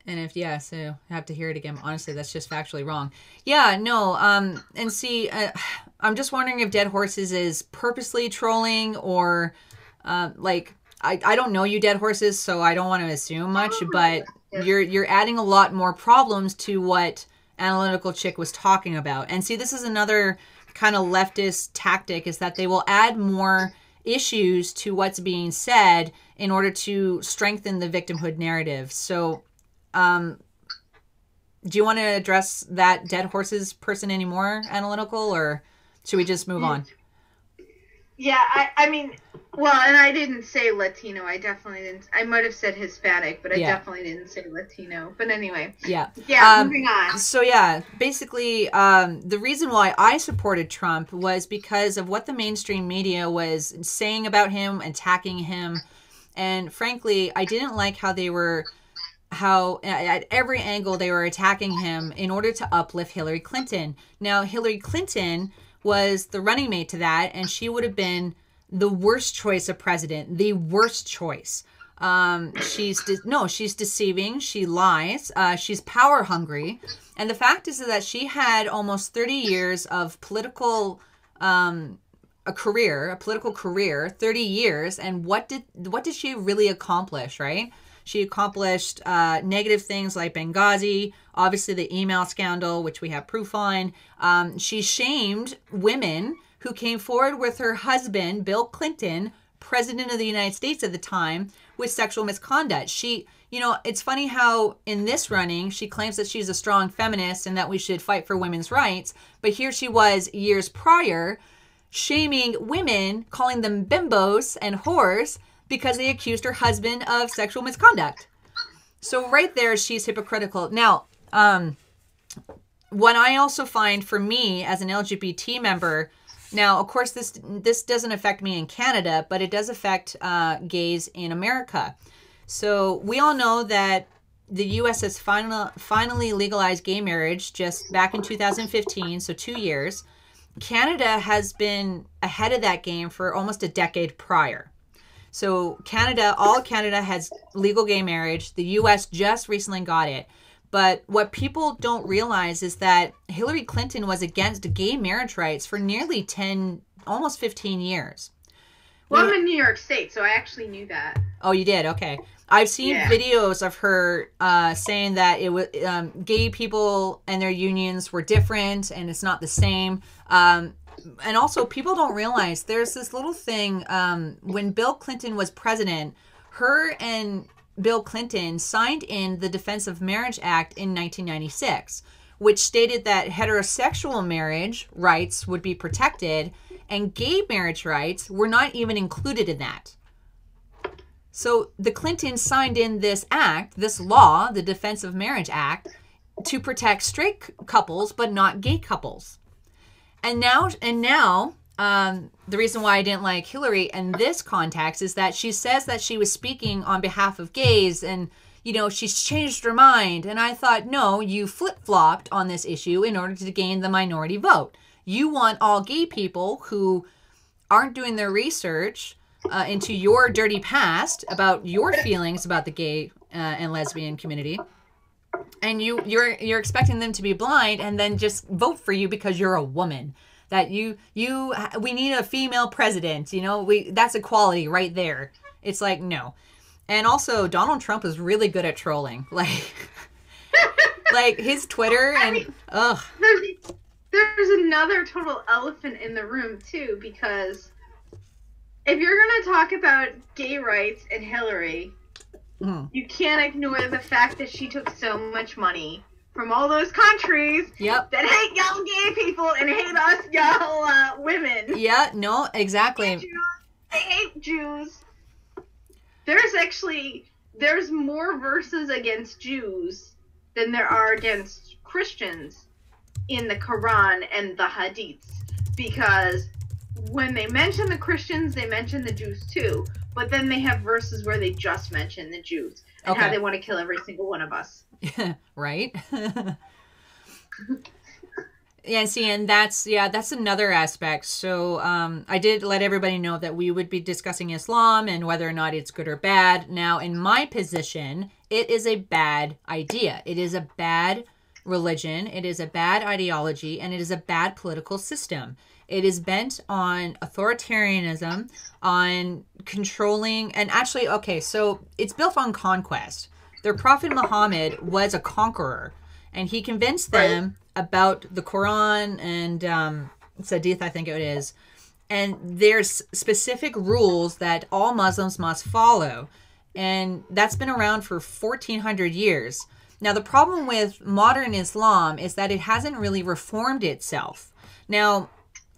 And so I have to hear it again. Honestly, that's just factually wrong. Yeah, no, and see, I'm just wondering if Dead Horses is purposely trolling or, I don't know you, Dead Horses, so I don't want to assume much, but you're adding a lot more problems to what Analytical Chick was talking about. And see, this is another kind of leftist tactic, is that they will add more issues to what's being said in order to strengthen the victimhood narrative. So, do you want to address that Dead Horses person anymore, Analytical, or should we just move on? Yeah, I mean, well, and I didn't say Latino. I definitely didn't. I might have said Hispanic, but I definitely didn't say Latino. But anyway. Yeah. Yeah, moving on. So, yeah, basically, the reason why I supported Trump was because of what the mainstream media was saying about him, attacking him. And frankly, I didn't like how at every angle they were attacking him in order to uplift Hillary Clinton. Now, Hillary Clinton was the running mate to that, and she would have been the worst choice of president, the worst choice. She's deceiving, she lies, she's power hungry, and the fact is that she had almost 30 years of political political career, 30 years, and what did she really accomplish, right? She accomplished negative things like Benghazi, obviously the email scandal, which we have proof on. She shamed women who came forward with her husband, Bill Clinton, president of the United States at the time, with sexual misconduct. It's funny how in this running, she claims that she's a strong feminist and that we should fight for women's rights. But here she was years prior, shaming women, calling them bimbos and whores, because they accused her husband of sexual misconduct. So right there, she's hypocritical. Now, what I also find for me as an LGBT member, now, of course, this doesn't affect me in Canada, but it does affect gays in America. So we all know that the U.S. has finally legalized gay marriage just back in 2015, so 2 years. Canada has been ahead of that game for almost a decade prior. So all of Canada has legal gay marriage. The U.S. just recently got it. But what people don't realize is that Hillary Clinton was against gay marriage rights for nearly almost 15 years. Well, I'm in New York State, so I actually knew that. Oh, you did? Okay. I've seen videos of her saying that it was gay people and their unions were different and it's not the same. And also, people don't realize there's this little thing. When Bill Clinton was president, her and Bill Clinton signed in the Defense of Marriage Act in 1996, which stated that heterosexual marriage rights would be protected and gay marriage rights were not even included in that. So the Clintons signed in this act, this law, the Defense of Marriage Act, to protect straight couples but not gay couples. And now, the reason why I didn't like Hillary in this context is that she says that she was speaking on behalf of gays, and you know, she's changed her mind. And I thought, no, you flip-flopped on this issue in order to gain the minority vote. You want all gay people who aren't doing their research into your dirty past about your feelings about the gay and lesbian community, and you're expecting them to be blind and then just vote for you because you're a woman. That we need a female president. You know, that's equality right there. It's like, no. And also, Donald Trump is really good at trolling. Like his Twitter and ugh. There's another total elephant in the room too, because if you're going to talk about gay rights and Hillary, you can't ignore the fact that she took so much money from all those countries that hate y'all gay people and hate us y'all women. Yeah, no, exactly. They hate Jews. There's more verses against Jews than there are against Christians in the Quran and the Hadiths, because when they mention the Christians, they mention the Jews too, but then they have verses where they just mention the Jews and how they want to kill every single one of us. Right? Yeah, see, and that's another aspect. So I did let everybody know that we would be discussing Islam and whether or not it's good or bad. Now, in my position, it is a bad idea. It is a bad religion. It is a bad ideology, and it is a bad political system. It is bent on authoritarianism, on controlling, and actually, okay, so it's built on conquest. Their prophet Muhammad was a conqueror, and he convinced them about the Quran and Hadith, I think it is. And there's specific rules that all Muslims must follow. And that's been around for 1,400 years. Now, the problem with modern Islam is that it hasn't really reformed itself. Now,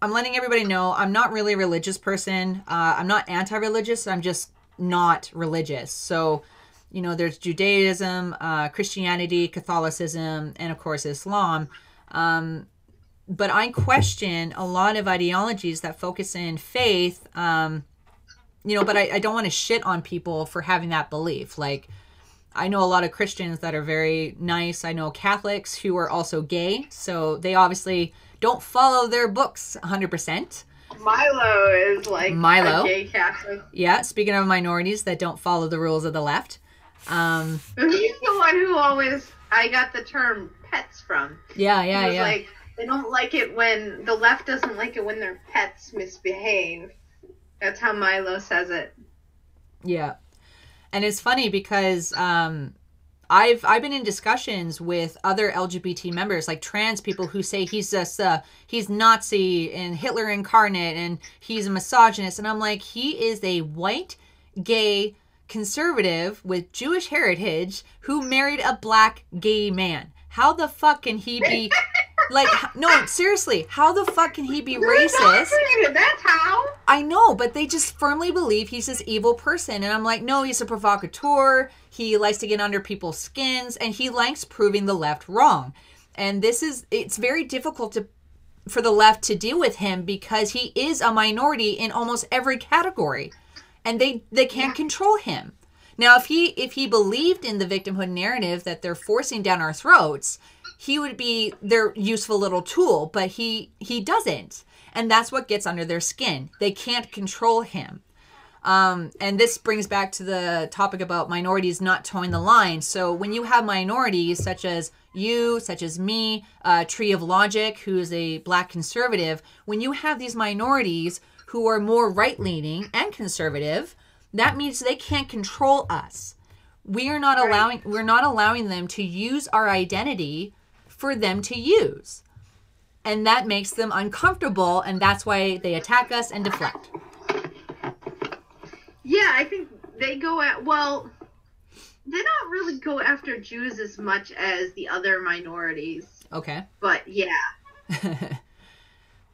I'm letting everybody know I'm not really a religious person. I'm not anti-religious. I'm just not religious. So, you know, there's Judaism, Christianity, Catholicism, and of course Islam. But I question a lot of ideologies that focus in faith, you know, but I don't want to shit on people for having that belief. Like, I know a lot of Christians that are very nice. I know Catholics who are also gay, so they obviously don't follow their books 100%. Milo is like a gay Catholic. Yeah, speaking of minorities that don't follow the rules of the left. He's the one who I got the term pets from. Yeah. Like, they don't like it when, the left doesn't like it when their pets misbehave. That's how Milo says it. Yeah. And it's funny because I've been in discussions with other LGBT members, like trans people, who say he's just he's Nazi and Hitler incarnate and he's a misogynist, and I'm like, he is a white gay conservative with Jewish heritage who married a black gay man. How the fuck can he be like, no, seriously, how the fuck can he be racist? That's how. I know, but they just firmly believe he's this evil person. And I'm like, no, he's a provocateur. He likes to get under people's skins, and he likes proving the left wrong. And it's very difficult for the left to deal with him because he is a minority in almost every category, and they can't control him. Now, if he believed in the victimhood narrative that they're forcing down our throats, he would be their useful little tool, but he doesn't. And that's what gets under their skin. They can't control him. And this brings back to the topic about minorities not towing the line. So when you have minorities such as you, such as me, Tree of Logic, who is a black conservative, when you have these minorities who are more right-leaning and conservative, that means they can't control us. We're not allowing them to use our identity for them to use. And that makes them uncomfortable, and that's why they attack us and deflect. Yeah, I think they go at, well, they don't really go after Jews as much as the other minorities. Okay. But yeah.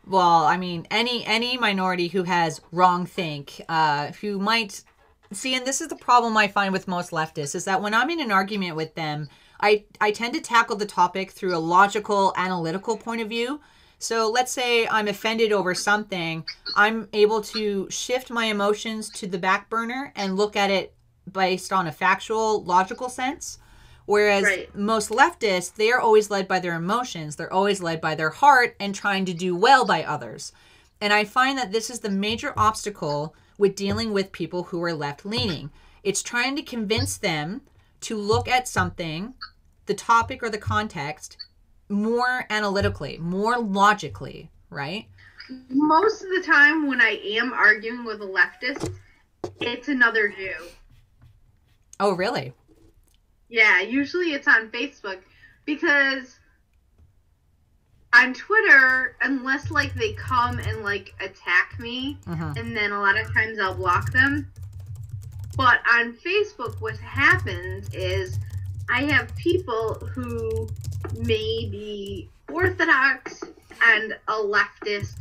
Well, I mean, any minority who has wrongthink, who might see, and this is the problem I find with most leftists, is that when I'm in an argument with them, I tend to tackle the topic through a logical, analytical point of view. So let's say I'm offended over something, I'm able to shift my emotions to the back burner and look at it based on a factual, logical sense. Whereas Right. most leftists, they are always led by their emotions. They're always led by their heart and trying to do well by others. And I find that this is the major obstacle with dealing with people who are left-leaning. It's trying to convince them to look at something, the topic or the context, more analytically, more logically, right? Most of the time when I am arguing with a leftist, it's another Jew. Oh, really? Yeah, usually it's on Facebook, because on Twitter, unless like they come and like attack me, and then a lot of times I'll block them. But on Facebook, what happens is I have people who may be Orthodox and a leftist,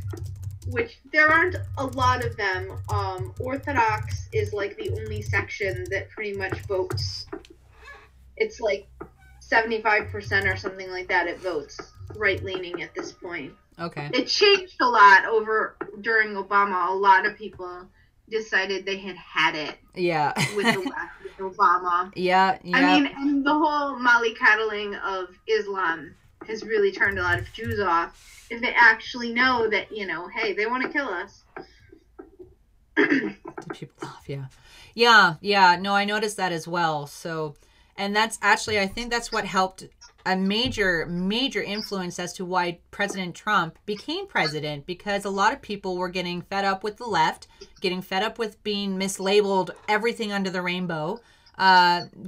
which there aren't a lot of them. Orthodox is like the only section that pretty much votes. It's like 75% or something like that. It votes right-leaning at this point. Okay. It changed a lot during Obama. A lot of people decided they had it. Yeah. With the left, with Obama. Yeah. I mean, and the whole mollycoddling of Islam has really turned a lot of Jews off. If they actually know that, you know, hey, they want to kill us. To people off, yeah. Yeah. No, I noticed that as well. So, and that's actually, I think that's what helped a major influence as to why President Trump became president, because a lot of people were getting fed up with the left, getting fed up with being mislabeled everything under the rainbow,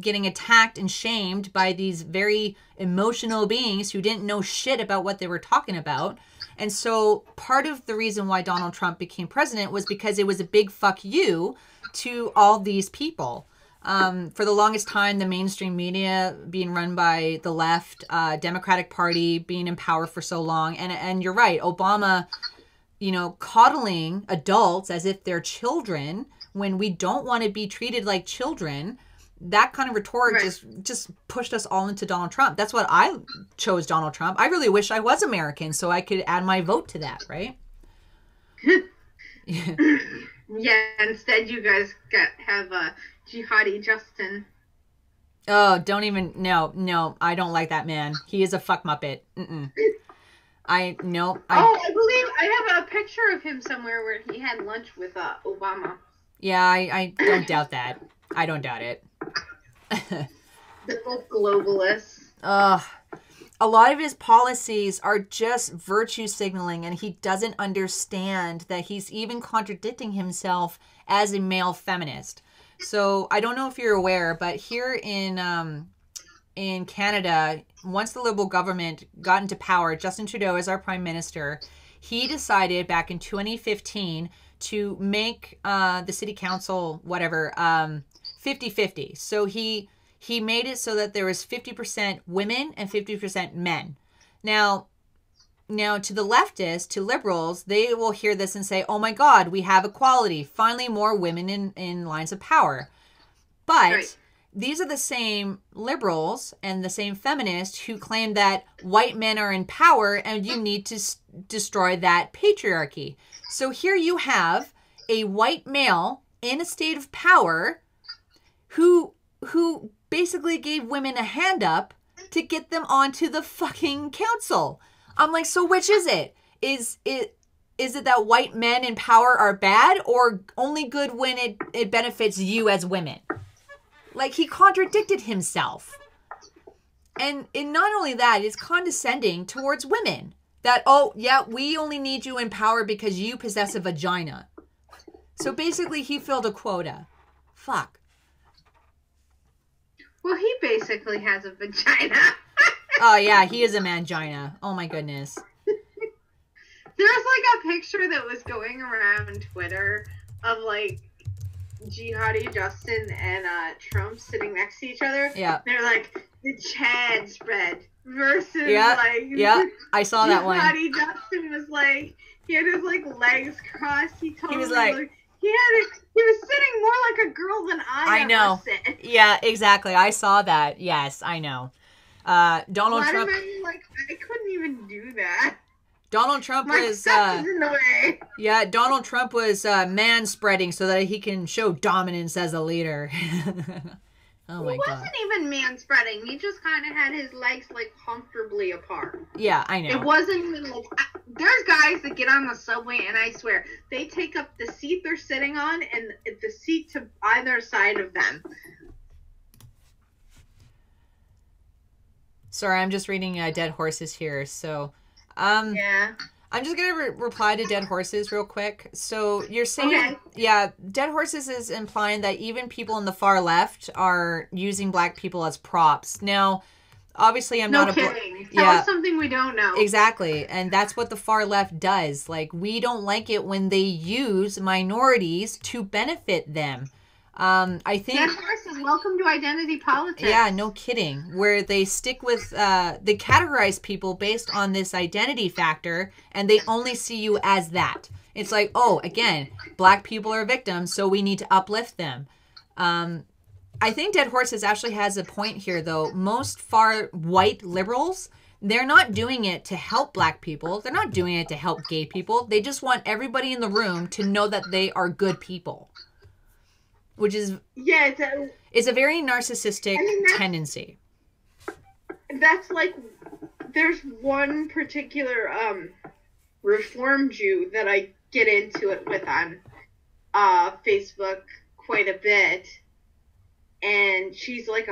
getting attacked and shamed by these very emotional beings who didn't know shit about what they were talking about. And so part of the reason why Donald Trump became president was because it was a big fuck you to all these people. For the longest time, the mainstream media being run by the left, Democratic Party being in power for so long. And you're right, Obama, you know, coddling adults as if they're children when we don't want to be treated like children. That kind of rhetoric just pushed us all into Donald Trump. That's what I chose Donald Trump. I really wish I was American so I could add my vote to that, right? Yeah, instead you guys have Jihadi Justin. Oh, don't even, no, I don't like that man. He is a fuck muppet. I believe I have a picture of him somewhere where he had lunch with Obama. Yeah, I don't doubt that. I don't doubt it. They're both globalists. A lot of his policies are just virtue signaling, and he doesn't understand that he's even contradicting himself as a male feminist. So I don't know if you're aware, but here in Canada, once the Liberal government got into power, Justin Trudeau as our prime minister, he decided back in 2015 to make the city council, 50-50. So he made it so that there was 50% women and 50% men. Now to the leftists, to liberals, they will hear this and say, oh my God, we have equality. Finally, more women in lines of power. But these are the same liberals and the same feminists who claim that white men are in power and you need to destroy that patriarchy. So here you have a white male in a state of power who basically gave women a hand up to get them onto the fucking council. I'm like, so which is it? Is it that white men in power are bad, or only good when it benefits you as women? Like, he contradicted himself. And not only that, it's condescending towards women. That, oh, yeah, we only need you in power because you possess a vagina. So basically, he filled a quota. Fuck. Well, he basically has a vagina. Oh, yeah, he is a mangina. Oh, my goodness. There's like a picture that was going around Twitter of like Jihadi Justin and Trump sitting next to each other. Yeah. They're like the Chad spread versus I saw that one. Jihadi Justin was like, he had his like legs crossed. He was like he was sitting more like a girl than I know. Sit. Yeah, exactly. I saw that. Yes, I know. Donald Trump. I couldn't even do that. Donald Trump My was stuff is in the way. yeah, Donald Trump was man-spreading so that he can show dominance as a leader. Oh my He god. wasn't even man-spreading. He just kind of had his legs, like, comfortably apart. Yeah, I know. It wasn't even, like... There's guys that get on the subway, and I swear, they take up the seat they're sitting on and the seat to either side of them. Sorry, I'm just reading Dead Horses here. So, Yeah. I'm just going to reply to Dead Horses real quick. So, you're saying, Okay. yeah, Dead Horses is implying that even people in the far left are using black people as props. Now, obviously, I'm No not kidding. a... Tell Yeah, us something we don't know. exactly. And that's what the far left does. Like, we don't like it when they use minorities to benefit them. I think... Dead Horses, welcome to identity politics. Yeah, no kidding. Where they stick with, they categorize people based on this identity factor, and they only see you as that. It's like, oh, again, black people are victims, so we need to uplift them. I think Dead Horses actually has a point here, though. Most far white liberals, they're not doing it to help black people. They're not doing it to help gay people. They just want everybody in the room to know that they are good people. Which is, yeah, it's a very narcissistic tendency. That's like, there's one particular Reform Jew that I get into it with on Facebook quite a bit, and she's like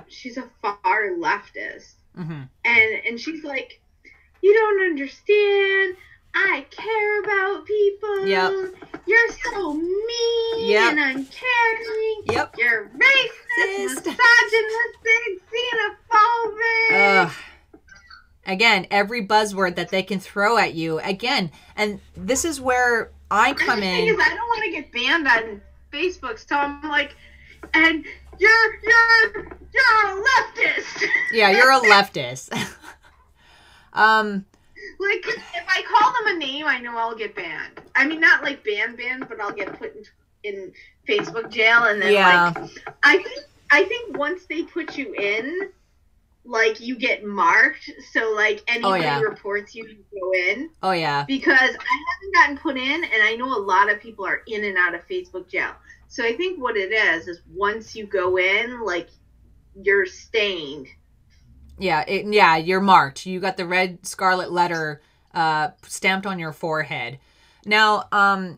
she's a far leftist, and she's like, you don't understand. I care about people. Yep. You're so mean and uncaring. Yep. You're racist, misogynistic, xenophobic. Again, every buzzword that they can throw at you. Again, and this is where I come in. The thing is, I don't want to get banned on Facebook, so I'm like, and you're a leftist. Yeah, you're a leftist. Like, if I call them a name, I know I'll get banned. I mean, not like banned, but I'll get put in Facebook jail, and then like, I think once they put you in, like, you get marked, so like anybody reports you go in. Oh yeah. Because I haven't gotten put in, and I know a lot of people are in and out of Facebook jail. So I think what it is once you go in, like, you're stained. Yeah, you're marked. You got the red scarlet letter stamped on your forehead. Now,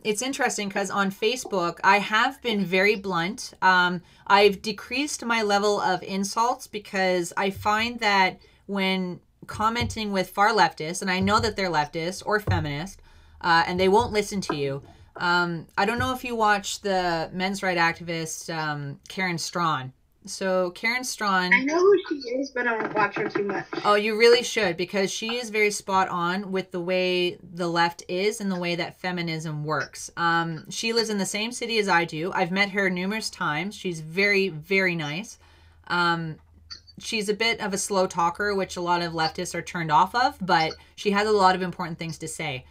it's interesting because on Facebook, I have been very blunt. I've decreased my level of insults because I find that when commenting with far leftists, and I know that they're leftist or feminist, and they won't listen to you. I don't know if you watch the men's rights activist, Karen Strawn. So Karen Strawn... I know who she is, but I don't watch her too much. Oh, you really should, because she is very spot on with the way the left is and the way that feminism works. She lives in the same city as I do. I've met her numerous times. She's very, very nice. She's a bit of a slow talker, which a lot of leftists are turned off of, but she has a lot of important things to say.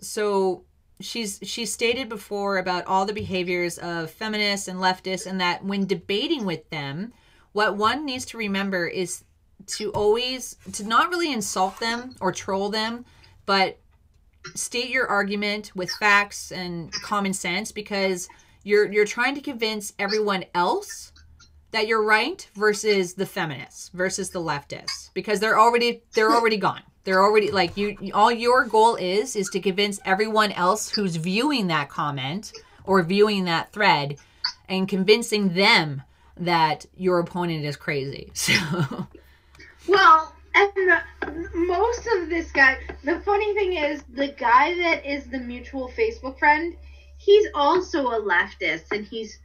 So... She's stated before about all the behaviors of feminists and leftists, and that when debating with them, what one needs to remember is to not really insult them or troll them, but state your argument with facts and common sense, because you're trying to convince everyone else that you're right versus the feminists, versus the leftists, because they're already gone. They're already, like, all your goal is to convince everyone else who's viewing that comment or viewing that thread and convincing them that your opponent is crazy. So, well, and most of this guy, the funny thing is, the guy that is the mutual Facebook friend, he's also a leftist, and he's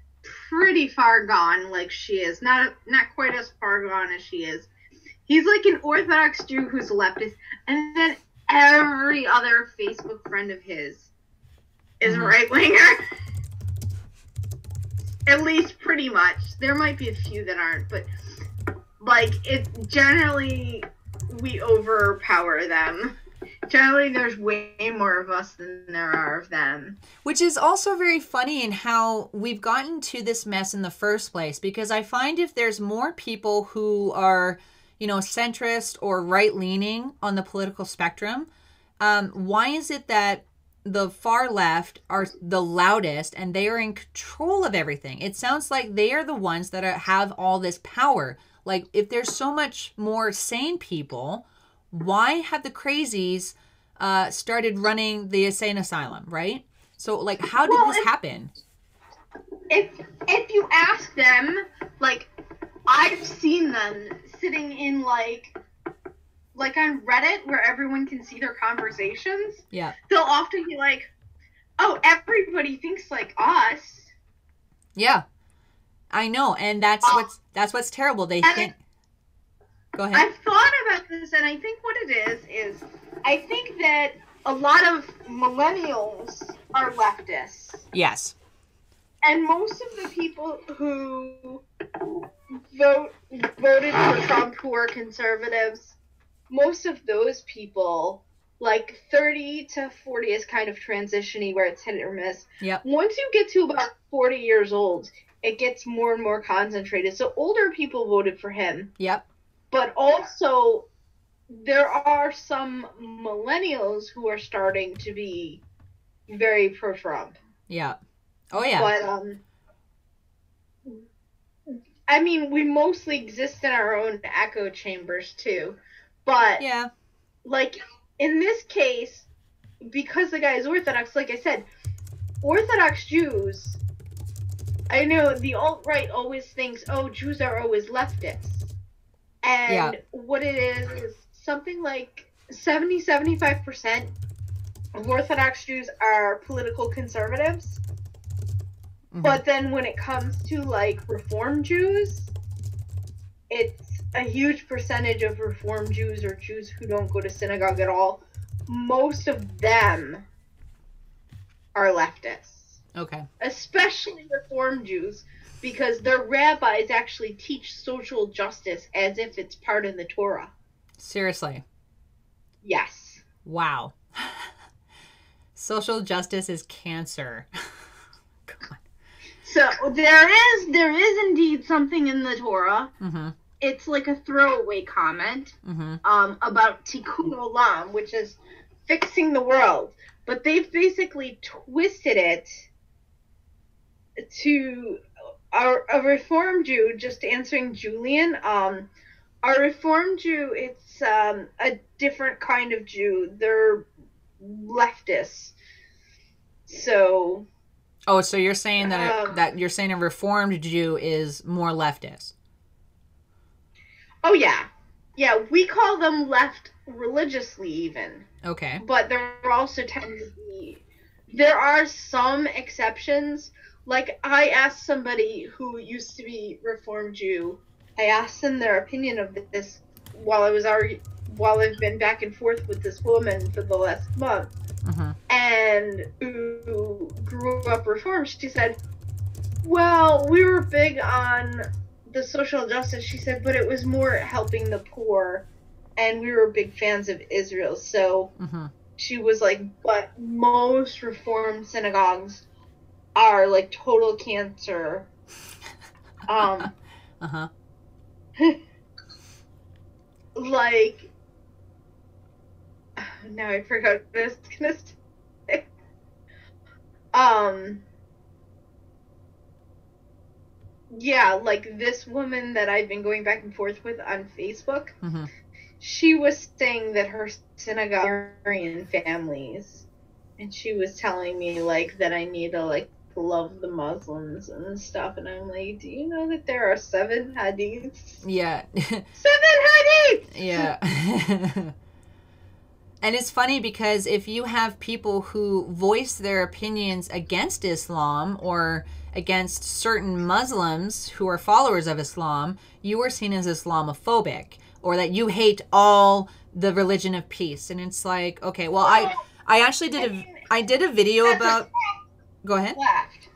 pretty far gone like she is. Not quite as far gone as she is. He's like an Orthodox Jew who's a leftist, and then every other Facebook friend of his is right-winger. At least pretty much. There might be a few that aren't, but, like, it generally, we overpower them. Generally, there's way more of us than there are of them. Which is also very funny in how we've gotten to this mess in the first place, because I find if there's more people who are... centrist or right-leaning on the political spectrum, why is it that the far left are the loudest and they are in control of everything? It sounds like they are the ones that have all this power. Like, if there's so much more sane people, why have the crazies started running the insane asylum, right? So, like, how did this happen? If you ask them, like, I've seen them sitting in, like on Reddit where everyone can see their conversations. Yeah. They'll often be like, oh, everybody thinks like us. Yeah. I know, and that's what's terrible. They think. Go ahead. I've thought about this, and I think what it is I think that a lot of millennials are leftists. Yes. And most of the people who voted for Trump who are conservatives, most of those people, like 30 to 40 is kind of transition-y where it's hit or miss. Yep. Once you get to about 40 years old, it gets more and more concentrated. So older people voted for him. Yep. But also, there are some millennials who are starting to be very pro-Trump. Yeah. Oh, yeah. But, I mean, we mostly exist in our own echo chambers, too. But, yeah, like, in this case, because the guy is Orthodox, like I said, Orthodox Jews, I know the alt-right always thinks, oh, Jews are always leftists. And what it is something like 70-75% of Orthodox Jews are political conservatives. Mm-hmm. But then when it comes to, like, Reform Jews, it's a huge percentage of Reform Jews or Jews who don't go to synagogue at all. Most of them are leftists. Okay. Especially Reform Jews, because their rabbis actually teach social justice as if it's part of the Torah. Seriously? Yes. Wow. Social justice is cancer. God. So there is indeed something in the Torah. Mm-hmm. It's like a throwaway comment about tikkun olam, which is fixing the world. But they've basically twisted it to a Reform Jew, just answering Julian. A Reform Jew, it's a different kind of Jew. They're leftists. So... Oh, so you're saying that you're saying a Reformed Jew is more leftist? Oh, yeah. Yeah, we call them left religiously, even. Okay. But there also tend to be... There are some exceptions. Like, I asked somebody who used to be Reformed Jew, I asked them their opinion of this while I've been back and forth with this woman for the last month. Mm-hmm. And who grew up Reformed, she said, well, we were big on the social justice, she said, but it was more helping the poor, and we were big fans of Israel, so she was like, but most Reformed synagogues are, like, total cancer. Like, now I forgot what I was gonna say. Yeah, like this woman that I've been going back and forth with on Facebook, she was saying that her synagogue are Aryan families, and she was telling me, like, that I need to, like, love the Muslims and stuff, and I'm like, do you know that there are 7 hadiths? Yeah. 7 hadiths! Yeah. And it's funny because if you have people who voice their opinions against Islam or against certain Muslims who are followers of Islam, you are seen as Islamophobic, or that you hate all the religion of peace. And it's like, okay, well, I actually did a video about... Go ahead. Left.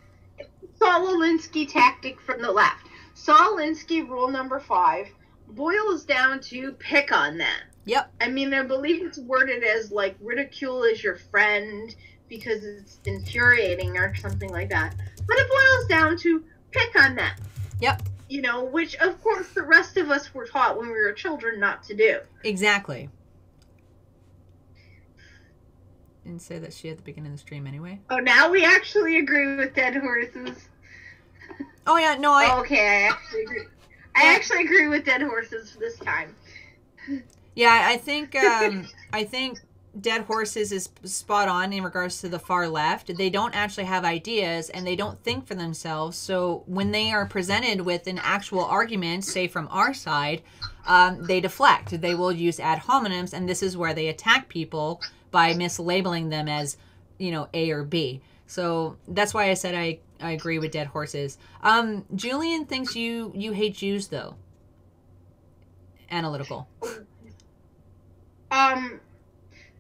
Saul Alinsky tactic from the left. Saul Alinsky rule number 5 boils down to pick on them. Yep. I mean, I believe it's worded as, like, ridicule is your friend because it's infuriating or something like that. But it boils down to pick on them. Yep. You know, which of course the rest of us were taught when we were children not to do. Exactly. Didn't say that she at the beginning of the stream anyway. Oh, now we actually agree with dead horses. Oh yeah, no, Okay, I actually agree. Yeah. I actually agree with dead horses this time. Yeah, I think dead horses is spot on in regards to the far left. They don't actually have ideas and they don't think for themselves. So when they are presented with an actual argument, say from our side, they deflect. They will use ad hominems, and this is where they attack people by mislabeling them as, you know, A or B. So that's why I said I agree with dead horses. Julian thinks you hate Jews though. Analytical.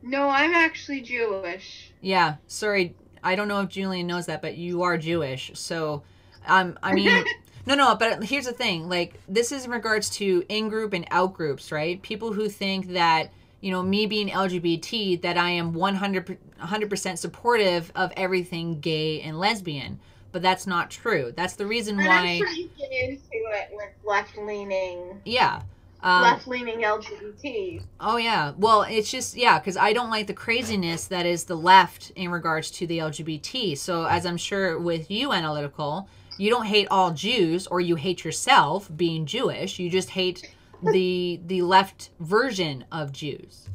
No, I'm actually Jewish. Yeah, sorry, I don't know if Julian knows that, but you are Jewish. So, I mean, no, but here's the thing. Like, this is in regards to in-group and out-groups, right? People who think that, you know, me being LGBT, that I am 100% supportive of everything gay and lesbian. But that's not true. That's the reason why... I'm sure you get into it with left-leaning... Yeah. Left-leaning LGBT. Oh, yeah. Well, it's just, yeah, because I don't like the craziness that is the left in regards to the LGBT. So, as I'm sure with you, Analytical, you don't hate all Jews, or you hate yourself being Jewish. You just hate the left version of Jews.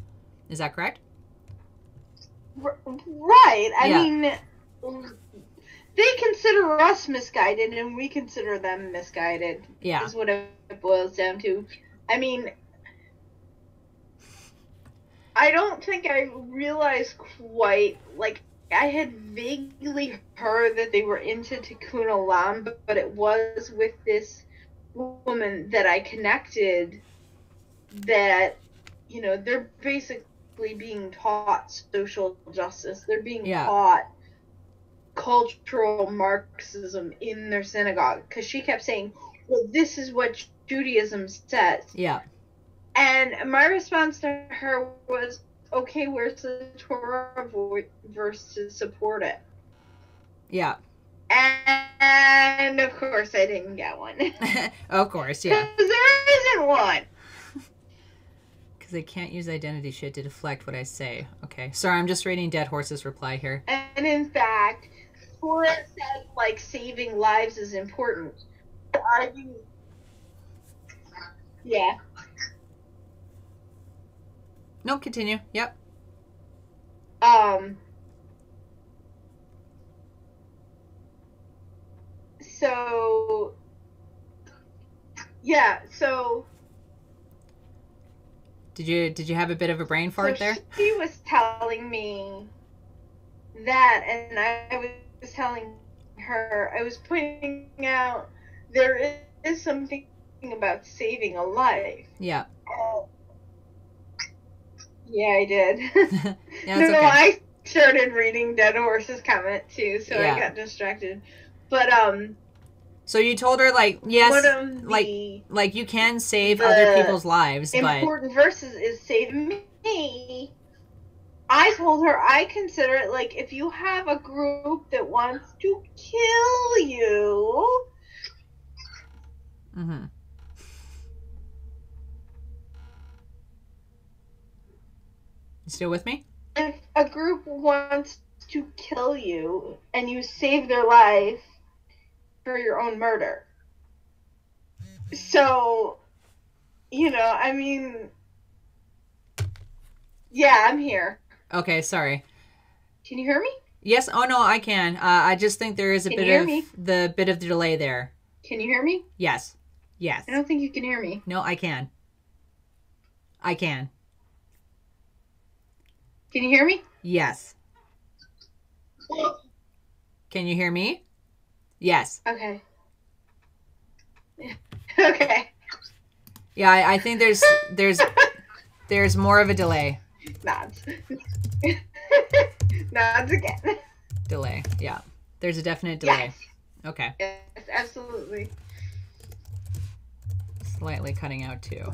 Is that correct? Right. I mean, they consider us misguided, and we consider them misguided. Yeah. Is what it boils down to. I mean, I don't think I realized quite, like, I had vaguely heard that they were into Tikkun Olam, but it was with this woman that I connected that, you know, they're basically being taught social justice. They're being taught cultural Marxism in their synagogue, because she kept saying, well, this is what Judaism says. Yeah. And my response to her was, okay, where's the Torah verse to support it? Yeah. And of course I didn't get one. Of course, yeah. Because there isn't one. Because they can't use identity shit to deflect what I say. Okay. Sorry, I'm just reading Dead Horse's reply here. And in fact, Torah says, like, saving lives is important. Yeah. No, continue. Yep. So, yeah, so... Did you have a bit of a brain fart there? She was telling me that, and I was telling her, I was pointing out there is something about saving a life. Yeah. Yeah, I did. Yeah, no, okay. I started reading Dead Horse's comment too, so I got distracted. But so you told her, like, yes, like you can save other people's lives, but important verses is save me. I told her I consider it like if you have a group that wants to kill you. Mm-hmm. You still with me? If a group wants to kill you and you save their life for your own murder. So, you know, I mean, yeah, I'm here. Okay, sorry. Can you hear me? Yes. Oh no, I can. I just think there is a bit of delay there. Can you hear me? Yes. Yes. I don't think you can hear me. No, I can. I can. Can you hear me? Yes. Can you hear me? Yes. Okay. Okay. Yeah, I think there's more of a delay. Nods. Nods again. Delay. Yeah. There's a definite delay. Yes. Okay. Yes, absolutely. Slightly cutting out too.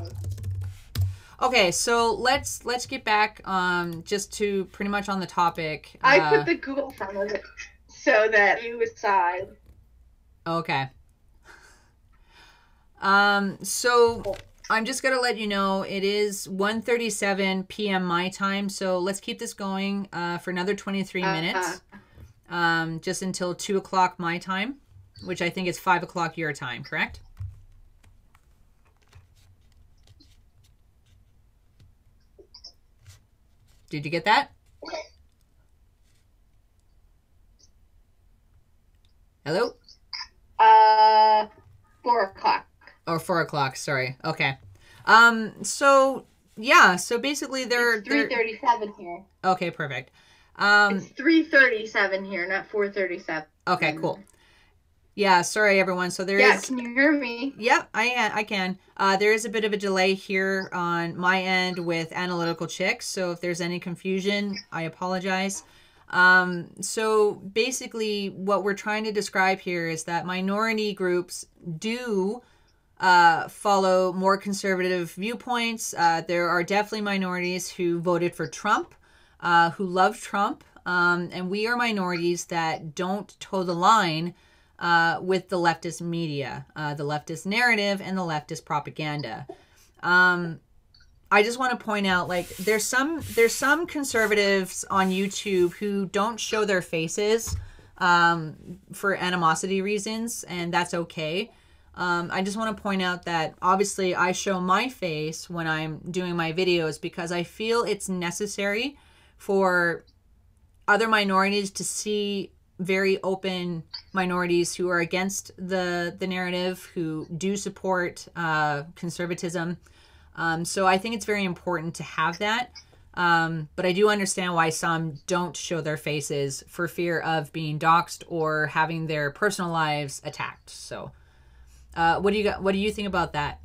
Okay, so let's get back just to pretty much on the topic. I put the Google front of it so that you decide. Okay. So I'm just going to let you know it is 1:37 p.m. my time. So let's keep this going for another 23 minutes. Just until 2 o'clock my time, which I think is 5 o'clock your time, correct? Did you get that? Hello? 4 o'clock. Oh, 4 o'clock. Sorry. Okay. So yeah. So basically, It's 3:37 here. Okay, perfect. It's 3:37 here, not 4:37. Okay, cool. Yeah. Sorry, everyone. So there is. Yeah. Can you hear me? Yep, I can. There is a bit of a delay here on my end with Analytical Chick. So if there's any confusion, I apologize. So basically, what we're trying to describe here is that minority groups do follow more conservative viewpoints. There are definitely minorities who voted for Trump, who love Trump, and we are minorities that don't toe the line with the leftist media, the leftist narrative, and the leftist propaganda. I just want to point out, like, there's some conservatives on YouTube who don't show their faces for animosity reasons, and that's okay. I just want to point out that obviously I show my face when I'm doing my videos because I feel it's necessary for other minorities to see very open minorities who are against the narrative, who do support conservatism. So I think it's very important to have that. But I do understand why some don't show their faces for fear of being doxxed or having their personal lives attacked. So what do you think about that,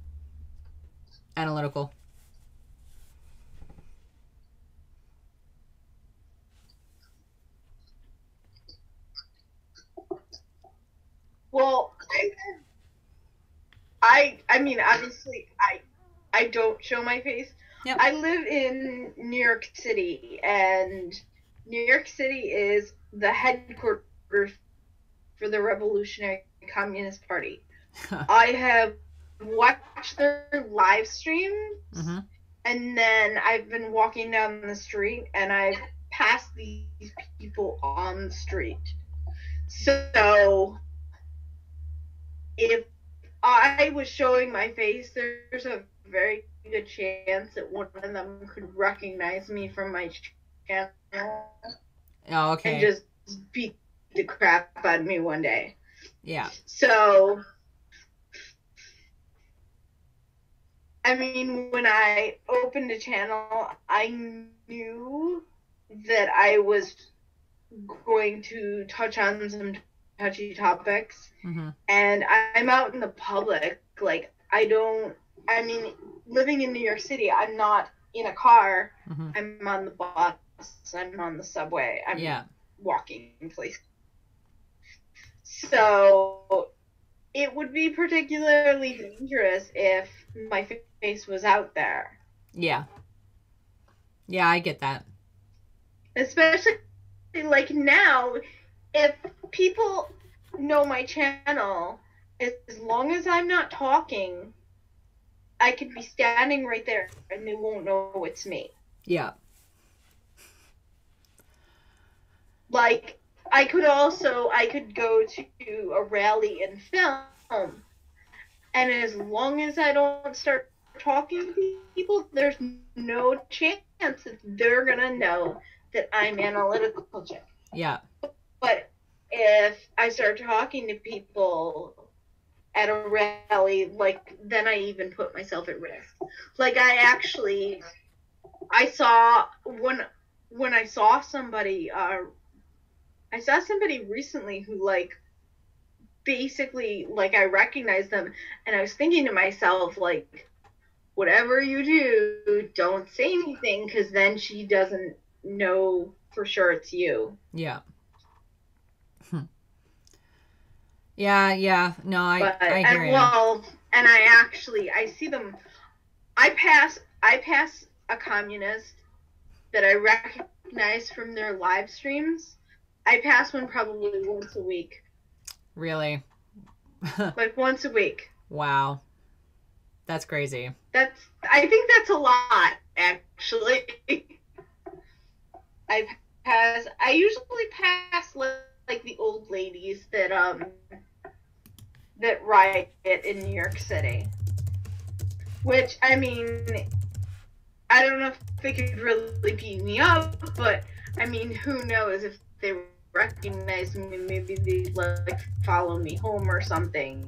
Analytical? Well, I mean, obviously, I don't show my face. Yep. I live in New York City, and New York City is the headquarters for the Revolutionary Communist Party. I have watched their live stream, and then I've been walking down the street, and I've passed these people on the street. So if I was showing my face, there's a very good chance that one of them could recognize me from my channel. Oh, okay. And just beat the crap out of me one day. Yeah. So, I mean, when I opened a channel, I knew that I was going to touch on some touchy topics. And I'm out in the public. Like, I mean, living in New York City, I'm not in a car. I'm on the bus. I'm on the subway. I'm walking places. So it would be particularly dangerous if my face was out there. Yeah. Yeah, I get that. Especially, like, now, if people know my channel, as long as I'm not talking, I could be standing right there and they won't know it's me. Yeah. Like, I could go to a rally and film, and as long as I don't start talking to people, there's no chance that they're gonna know that I'm Analytical Chick. Yeah. But if I start talking to people at a rally, like, then I even put myself at risk. Like, I saw when I saw somebody, I saw somebody recently who, like, basically, like, I recognized them, and I was thinking to myself, like, whatever you do, don't say anything, because then she doesn't know for sure it's you. Yeah. Yeah. No, I hear you. Well, and I see them. I pass a communist that I recognize from their live streams. I pass one probably once a week. Really? Like, once a week. Wow. That's crazy. I think that's a lot, actually. I usually pass like the old ladies that riot in New York City. Which, I mean, I don't know if they could really beat me up, but I mean, who knows if they recognize me, maybe they'd like follow me home or something.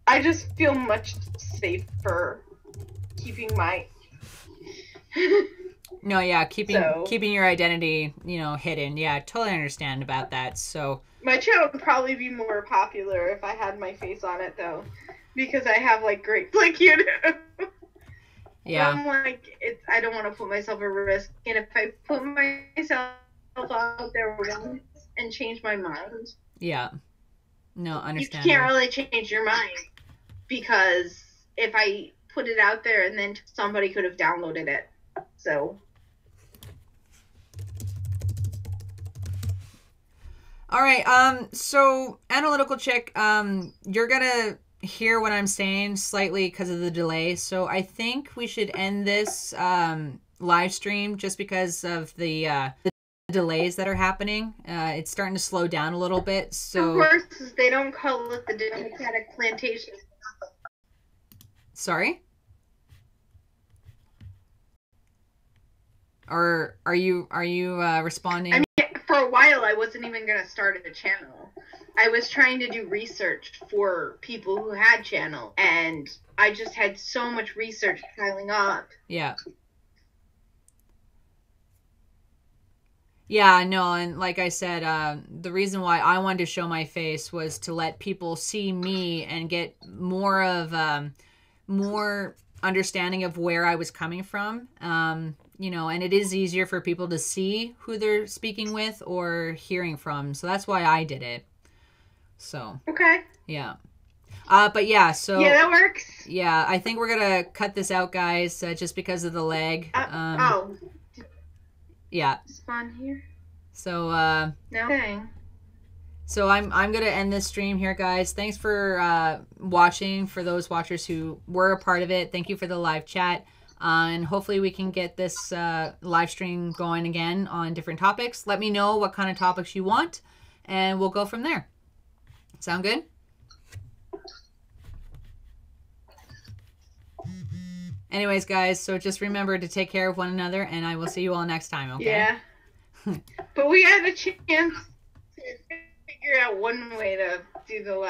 I just feel much safer keeping my No, yeah, keeping your identity, you know, hidden. Yeah, I totally understand about that. So my channel would probably be more popular if I had my face on it, though, because I have like great like you do. Yeah. I'm like, I don't want to put myself at risk, and if I put myself out there once and change my mind, yeah, no, understand. You can't really change your mind, because if I put it out there and then somebody could have downloaded it, so. All right, so Analytical Chick, you're gonna hear what I'm saying slightly because of the delay, so I think we should end this live stream just because of the delays that are happening. It's starting to slow down a little bit, so... Of course, they don't call it the Democratic Plantation. Sorry? Or are you responding? I mean, for a while, I wasn't even going to start a channel. I was trying to do research for people who had channel, and I just had so much research piling up. Yeah. Yeah, no, and like I said, the reason why I wanted to show my face was to let people see me and get more understanding of where I was coming from. You know, and it is easier for people to see who they're speaking with or hearing from. So that's why I did it. So. Okay. Yeah. But yeah, so. Yeah, that works. Yeah, I think we're going to cut this out, guys, just because of the lag. Yeah. Spawn here. So, no thing. So I'm going to end this stream here, guys. Thanks for watching. For those watchers who were a part of it, thank you for the live chat. And hopefully we can get this live stream going again on different topics. Let me know what kind of topics you want, and we'll go from there. Sound good? Anyways, guys, so just remember to take care of one another, and I will see you all next time, okay? Yeah. But we had a chance to figure out one way to do the live.